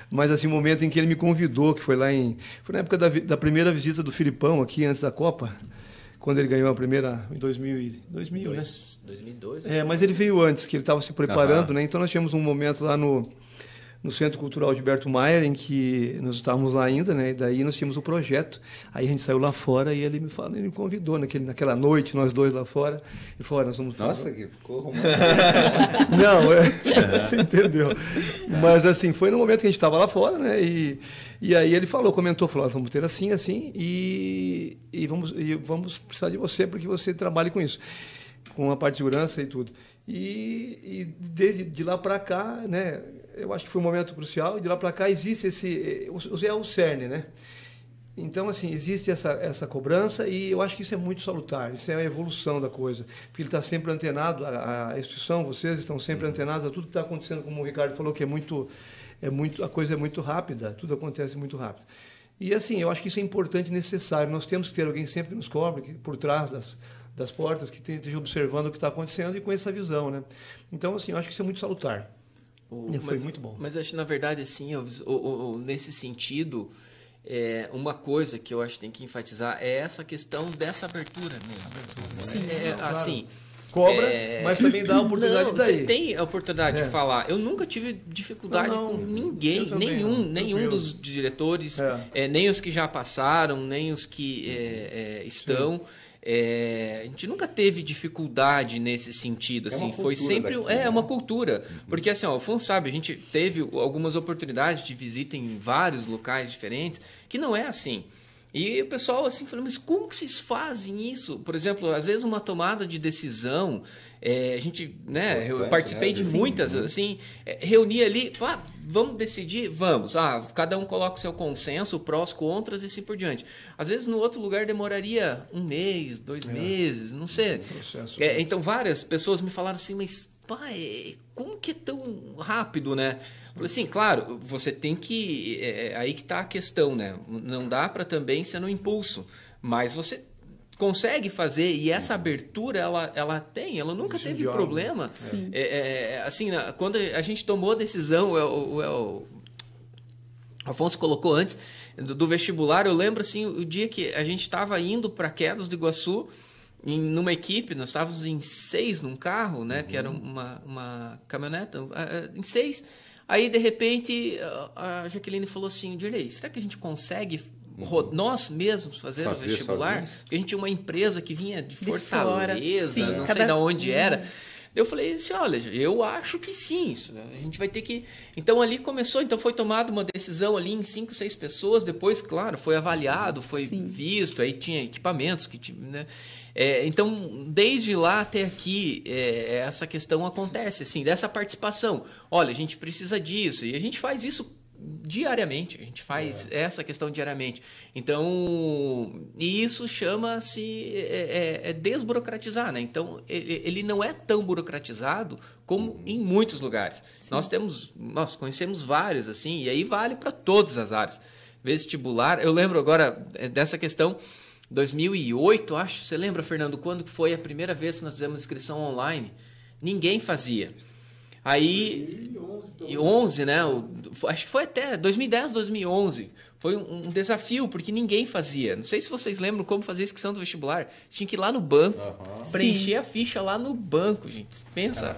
mas assim, o momento em que ele me convidou, que foi foi na época da primeira visita do Filipão aqui, antes da Copa, quando ele ganhou a primeira, em 2000, né? 2002. Mas ele veio antes, que ele estava se preparando, né? Então nós tivemos um momento lá no Centro Cultural Gilberto Maier, em que nós estávamos lá ainda, né? E daí nós tínhamos o projeto. Aí a gente saiu lá fora e ele me convidou naquela noite, nós dois lá fora. Ele falou, nós vamos fazer... Nossa, que ficou romântico. Não, você entendeu. Mas assim, foi no momento que a gente estava lá fora, né? E aí ele comentou, nós vamos ter assim, e vamos precisar de você, porque você trabalha com isso, com a parte de segurança e tudo. E desde de lá para cá, né? Eu acho que foi um momento crucial. De lá para cá existe o cerne, né? Então, assim, existe essa cobrança e eu acho que isso é muito salutar. Isso é a evolução da coisa. Porque ele está sempre antenado, a instituição, vocês estão sempre antenados a tudo que está acontecendo, como o Ricardo falou, que a coisa é muito rápida, tudo acontece muito rápido. E, assim, eu acho que isso é importante e necessário. Nós temos que ter alguém sempre que nos cobre, por trás das portas, que esteja observando o que está acontecendo e com essa visão, né? Então, assim, eu acho que isso é muito salutar. Foi muito bom. Mas acho que, na verdade, assim, nesse sentido, uma coisa que eu acho que tem que enfatizar é essa questão dessa abertura mesmo. Sim, assim, cobra, mas também dá a oportunidade não, daí. Você tem a oportunidade de falar. Eu nunca tive dificuldade com ninguém, nenhum dos diretores, nem os que já passaram, nem os que estão. A gente nunca teve dificuldade nesse sentido, assim, foi sempre uma cultura, porque assim, o Afonso sabe, a gente teve algumas oportunidades de visita em vários locais diferentes, que não é assim. E o pessoal assim falou, mas como que vocês fazem isso? Por exemplo, às vezes uma tomada de decisão, a gente, né, eu participei de muitas, assim, reuni ali, vamos decidir? Vamos. Cada um coloca o seu consenso, prós, contras e assim por diante. Às vezes no outro lugar demoraria 1 mês, 2 meses, não sei. Então várias pessoas me falaram assim, mas pai, como que é tão rápido, né? Eu falei assim, claro, você tem que... aí que está a questão, né? Não dá para também ser no impulso, mas você consegue fazer, e essa abertura, ela nunca teve problema. Assim, quando a gente tomou a decisão, o Afonso colocou antes, do vestibular, eu lembro assim, o dia que a gente estava indo para Quedas do Iguaçu, numa equipe, nós estávamos em 6 num carro, né? Que era uma caminhoneta, em 6. Aí, de repente, a Jaqueline falou assim, Dirley, será que a gente consegue nós mesmos fazer o vestibular? Porque a gente tinha uma empresa que vinha de Fortaleza, não sei de onde era. Eu falei assim, olha, eu acho que sim, a gente vai ter que... Então, ali começou, então foi tomada uma decisão ali em 5, 6 pessoas, depois, claro, foi avaliado, foi visto, aí tinha equipamentos que tinha, né? Então, desde lá até aqui, essa questão acontece, assim, dessa participação. Olha, a gente precisa disso, e a gente faz isso diariamente, a gente faz essa questão diariamente. Então, e isso chama-se desburocratizar, né? Então, ele não é tão burocratizado como em muitos lugares. Nós conhecemos vários, assim, e aí vale para todas as áreas. Vestibular, eu lembro agora dessa questão, 2008, acho, você lembra, Fernando, quando foi a primeira vez que nós fizemos inscrição online? Ninguém fazia. Aí, 2011, né? Acho que foi até 2010, 2011. Foi um desafio, porque ninguém fazia. Não sei se vocês lembram como fazer a inscrição do vestibular. Você tinha que ir lá no banco, preencher a ficha lá no banco, gente. Pensa,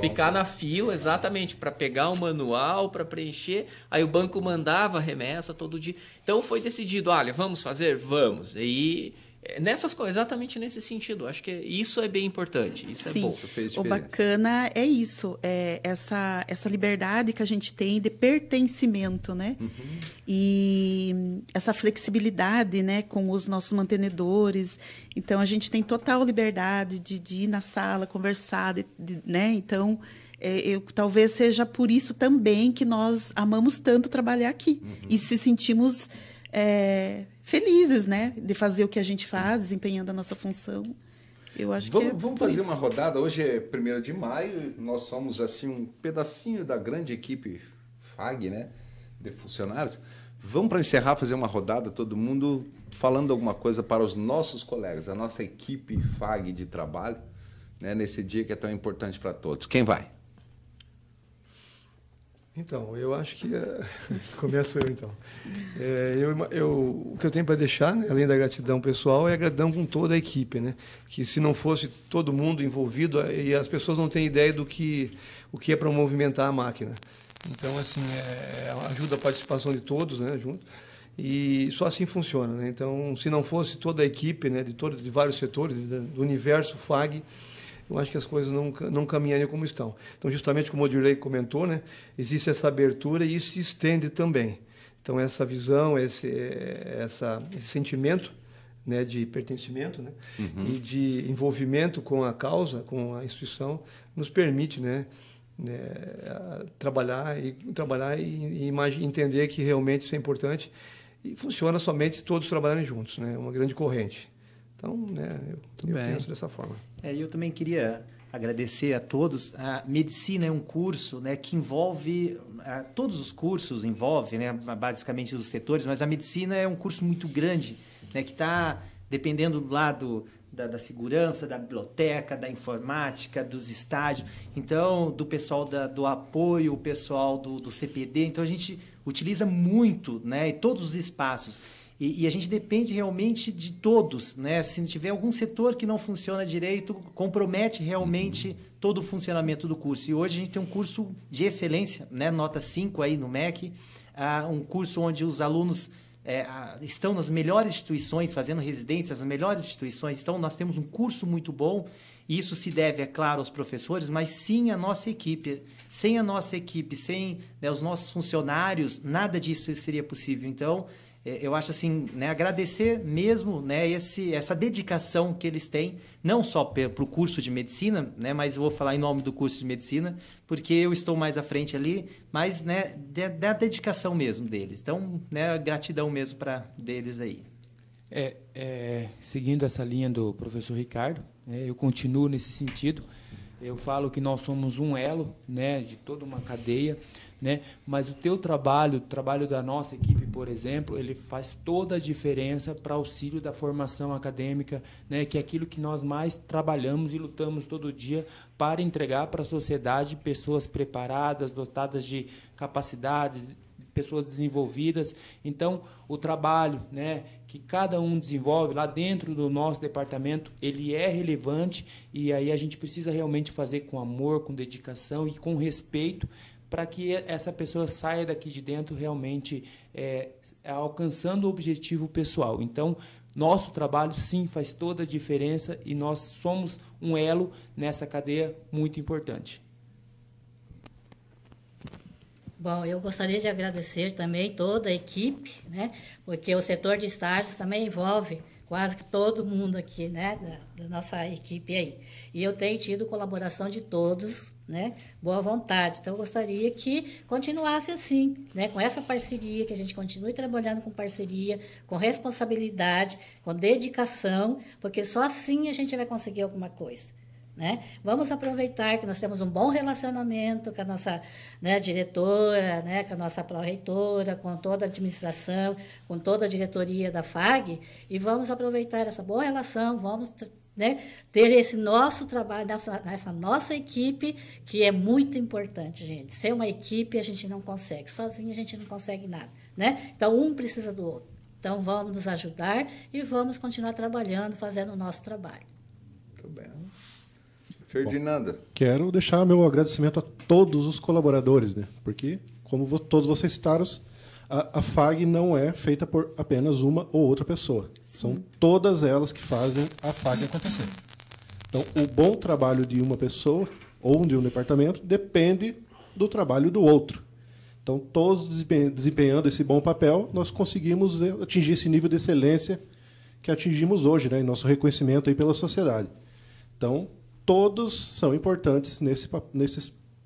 ficar na fila, exatamente, para pegar o manual, para preencher. Aí o banco mandava a remessa todo dia. Então foi decidido, olha, vamos fazer? Vamos. E nessas coisas, exatamente nesse sentido. Acho que isso é bem importante. Isso é bom. O bacana é isso, essa liberdade que a gente tem de pertencimento, né? E essa flexibilidade, né, com os nossos mantenedores. Então, a gente tem total liberdade de ir na sala, conversar, né? Então, talvez seja por isso também que nós amamos tanto trabalhar aqui. E se sentimos... felizes, né, de fazer o que a gente faz, desempenhando a nossa função. Eu acho vamos fazer uma rodada. Hoje é 1º de maio, nós somos assim um pedacinho da grande equipe FAG, né, de funcionários. Vamos para encerrar, fazer uma rodada, todo mundo falando alguma coisa para os nossos colegas, a nossa equipe FAG de trabalho, né, nesse dia que é tão importante para todos. Quem vai? Então, eu acho que... Começo eu, então. O que eu tenho para deixar, né, além da gratidão pessoal, é a gratidão com toda a equipe, né? Que se não fosse todo mundo envolvido, e as pessoas não têm ideia do que é para movimentar a máquina. Então, assim, ajuda a participação de todos, né, junto. E só assim funciona, né? Então, se não fosse toda a equipe, né, de vários setores, do universo FAG, eu acho que as coisas não caminhariam como estão. Então, justamente como o Dirley comentou, né, existe essa abertura e isso se estende também. Então, essa visão, esse sentimento, né, de pertencimento, né, e de envolvimento com a causa, com a instituição, nos permite, né, trabalhar e entender que realmente isso é importante e funciona somente se todos trabalharem juntos, né, uma grande corrente. Então, né, eu penso dessa forma. Eu também queria agradecer a todos. A medicina é um curso, né, que envolve... todos os cursos envolvem, né, basicamente os setores, mas a medicina é um curso muito grande, né, que está dependendo do lado da segurança, da biblioteca, da informática, dos estágios, então, do pessoal do apoio, o pessoal do CPD. Então, a gente utiliza muito, né, todos os espaços. E a gente depende realmente de todos, né? Se tiver algum setor que não funciona direito, compromete realmente todo o funcionamento do curso. E hoje a gente tem um curso de excelência, né? Nota 5 aí no MEC, um curso onde os alunos estão nas melhores instituições, fazendo residências nas melhores instituições. Então, nós temos um curso muito bom, e isso se deve, é claro, aos professores, mas sim à nossa equipe. Sem a nossa equipe, sem, né, os nossos funcionários, nada disso seria possível. Então, eu acho assim, né, agradecer mesmo, né, essa dedicação que eles têm, não só para o curso de medicina, né, mas eu vou falar em nome do curso de medicina, porque eu estou mais à frente ali, mas, né, da dedicação mesmo deles. Então, né, gratidão mesmo deles aí. Seguindo essa linha do professor Ricardo, eu continuo nesse sentido. Eu falo que nós somos um elo, né, de toda uma cadeia, né, mas o trabalho da nossa equipe, por exemplo, ele faz toda a diferença para auxílio da formação acadêmica, né, que é aquilo que nós mais trabalhamos e lutamos todo dia para entregar para a sociedade pessoas preparadas, dotadas de capacidades, pessoas desenvolvidas. Então, o trabalho, né, que cada um desenvolve lá dentro do nosso departamento, ele é relevante, e aí a gente precisa realmente fazer com amor, com dedicação e com respeito, para que essa pessoa saia daqui de dentro realmente alcançando o objetivo pessoal. Então, nosso trabalho, sim, faz toda a diferença, e nós somos um elo nessa cadeia muito importante. Bom, eu gostaria de agradecer também toda a equipe, né? Porque o setor de estágios também envolve quase que todo mundo aqui, né? Da nossa equipe aí. E eu tenho tido colaboração de todos, né? Boa vontade. Então, eu gostaria que continuasse assim, né? Com essa parceria, que a gente continue trabalhando com parceria, com responsabilidade, com dedicação, porque só assim a gente vai conseguir alguma coisa. Né? Vamos aproveitar que nós temos um bom relacionamento com a nossa, né, diretora, né, com a nossa pró-reitora, com toda a administração, com toda a diretoria da FAG, e vamos aproveitar essa boa relação, vamos, né, ter esse nosso trabalho, nessa nossa equipe, que é muito importante, gente. Ser uma equipe a gente não consegue, sozinho a gente não consegue nada. Né? Então, um precisa do outro. Então, vamos nos ajudar e vamos continuar trabalhando, fazendo o nosso trabalho. Muito bem. Ferdinanda. Bom, quero deixar meu agradecimento a todos os colaboradores, né? Porque, como todos vocês citaram, a FAG não é feita por apenas uma ou outra pessoa. São todas elas que fazem a FAG acontecer. Então, o bom trabalho de uma pessoa ou de um departamento depende do trabalho do outro. Então, todos desempenhando esse bom papel, nós conseguimos atingir esse nível de excelência que atingimos hoje, né? Em nosso reconhecimento aí pela sociedade. Então, todos são importantes nesse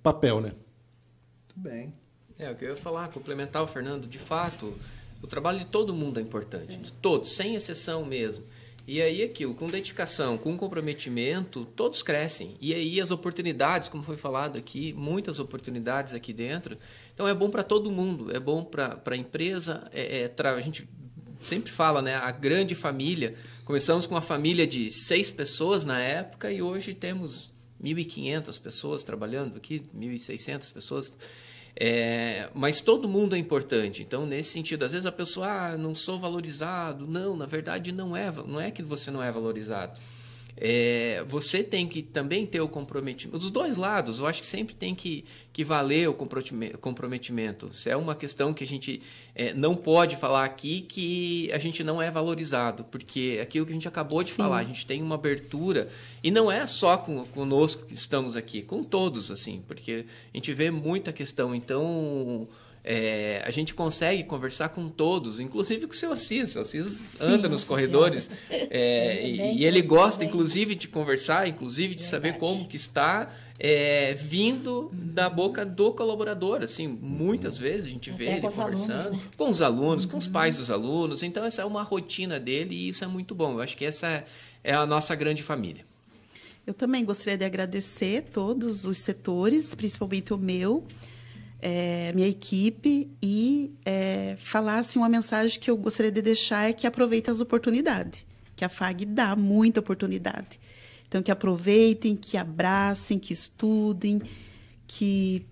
papel, né? Muito bem. O que eu ia falar, complementar o Fernando, de fato, o trabalho de todo mundo é importante, de todos, sem exceção mesmo. E aí aquilo, com dedicação, com comprometimento, todos crescem. E aí as oportunidades, como foi falado aqui, muitas oportunidades aqui dentro. Então é bom para todo mundo, é bom para a empresa, a gente sempre fala, né, a grande família. Começamos com uma família de 6 pessoas na época e hoje temos 1.500 pessoas trabalhando aqui, 1.600 pessoas. Mas todo mundo é importante. Então, nesse sentido, às vezes a pessoa, não sou valorizado. Não, na verdade, não é que você não é valorizado. Você tem que também ter o comprometimento. Dos dois lados, eu acho que sempre tem que valer o comprometimento. Isso é uma questão que a gente não pode falar aqui, que a gente não é valorizado, porque aquilo que a gente acabou de falar, a gente tem uma abertura, e não é só conosco que estamos aqui, com todos, assim, porque a gente vê muita questão. Então, a gente consegue conversar com todos, inclusive com o seu Assis. O Assis anda nos corredores e ele gosta, inclusive, de conversar, inclusive de saber como que está vindo da boca do colaborador. Assim, muitas vezes a gente vê ele conversando com os alunos, com os pais dos alunos. Então, essa é uma rotina dele e isso é muito bom. Eu acho que essa é a nossa grande família. Eu também gostaria de agradecer todos os setores, principalmente o meu, minha equipe, e falar assim, uma mensagem que eu gostaria de deixar é que aproveite as oportunidades, que a FAG dá muita oportunidade. Então, que aproveitem, que abracem, que estudem, que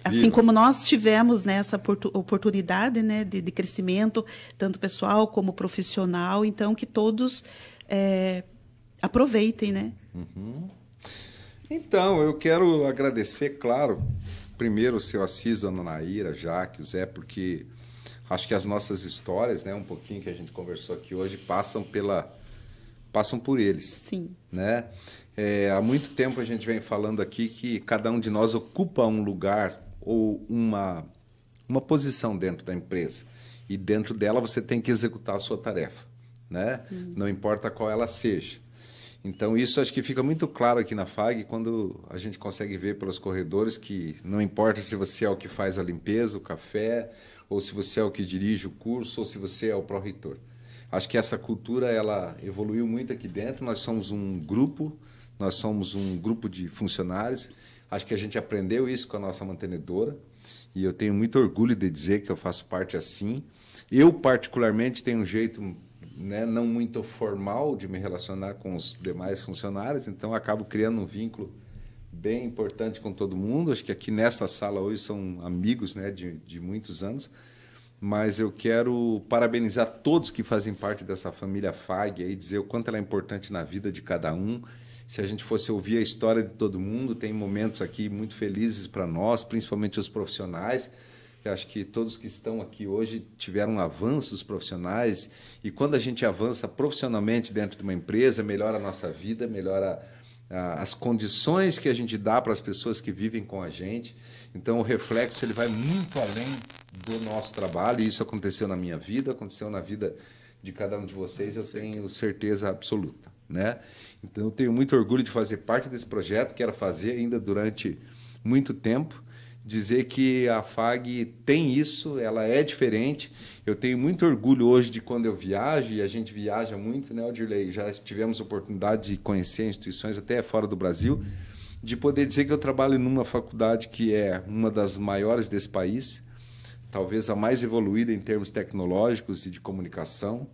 Assim como nós tivemos, né, essa oportunidade, né, de crescimento, tanto pessoal como profissional, então que todos aproveitem, né? Uhum. Então, eu quero agradecer, claro, primeiro o seu Assis, dona Naira, Jaque, o Zé, porque acho que as nossas histórias, né, um pouquinho que a gente conversou aqui hoje, passam por eles. Sim. Né? Há muito tempo a gente vem falando aqui que cada um de nós ocupa um lugar ou uma posição dentro da empresa. E dentro dela você tem que executar a sua tarefa, né? Não importa qual ela seja. Então, isso acho que fica muito claro aqui na FAG, quando a gente consegue ver pelos corredores que não importa se você é o que faz a limpeza, o café, ou se você é o que dirige o curso, ou se você é o pró-reitor. Acho que essa cultura ela evoluiu muito aqui dentro. Nós somos um grupo de funcionários. Acho que a gente aprendeu isso com a nossa mantenedora, e eu tenho muito orgulho de dizer que eu faço parte assim. Eu, particularmente, tenho um jeito, né, não muito formal de me relacionar com os demais funcionários, então acabo criando um vínculo bem importante com todo mundo. Acho que aqui nesta sala hoje são amigos, né, de muitos anos, mas eu quero parabenizar todos que fazem parte dessa família FAG e dizer o quanto ela é importante na vida de cada um. Se a gente fosse ouvir a história de todo mundo, tem momentos aqui muito felizes para nós, principalmente os profissionais. Eu acho que todos que estão aqui hoje tiveram avanços profissionais, e quando a gente avança profissionalmente dentro de uma empresa, melhora a nossa vida, melhora as condições que a gente dá para as pessoas que vivem com a gente. Então, o reflexo ele vai muito além do nosso trabalho, e isso aconteceu na minha vida, aconteceu na vida de cada um de vocês, eu tenho certeza absoluta, né? Então, eu tenho muito orgulho de fazer parte desse projeto, quero fazer ainda durante muito tempo. Dizer que a FAG tem isso, ela é diferente. Eu tenho muito orgulho hoje de quando eu viajo, e a gente viaja muito, né, Odirley? Já tivemos oportunidade de conhecer instituições até fora do Brasil, de poder dizer que eu trabalho numa faculdade que é uma das maiores desse país, talvez a mais evoluída em termos tecnológicos e de comunicação.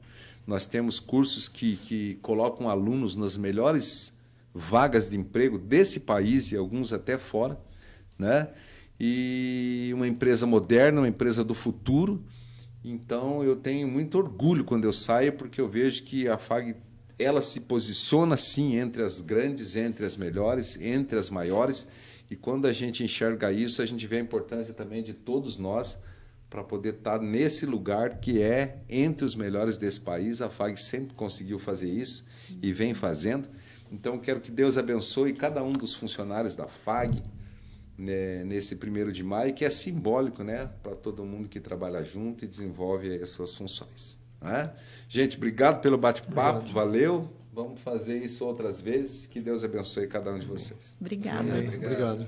Nós temos cursos que colocam alunos nas melhores vagas de emprego desse país e alguns até fora, né? E uma empresa moderna, uma empresa do futuro. Então, eu tenho muito orgulho quando eu saio, porque eu vejo que a FAG ela se posiciona, sim, entre as grandes, entre as melhores, entre as maiores. E quando a gente enxerga isso, a gente vê a importância também de todos nós para poder estar nesse lugar que é entre os melhores desse país. A FAG sempre conseguiu fazer isso e vem fazendo. Então, eu quero que Deus abençoe cada um dos funcionários da FAG, né, nesse 1º de maio, que é simbólico, né, para todo mundo que trabalha junto e desenvolve as suas funções, né? Gente, obrigado pelo bate-papo, valeu. Vamos fazer isso outras vezes. Que Deus abençoe cada um de vocês. Obrigada. Obrigado.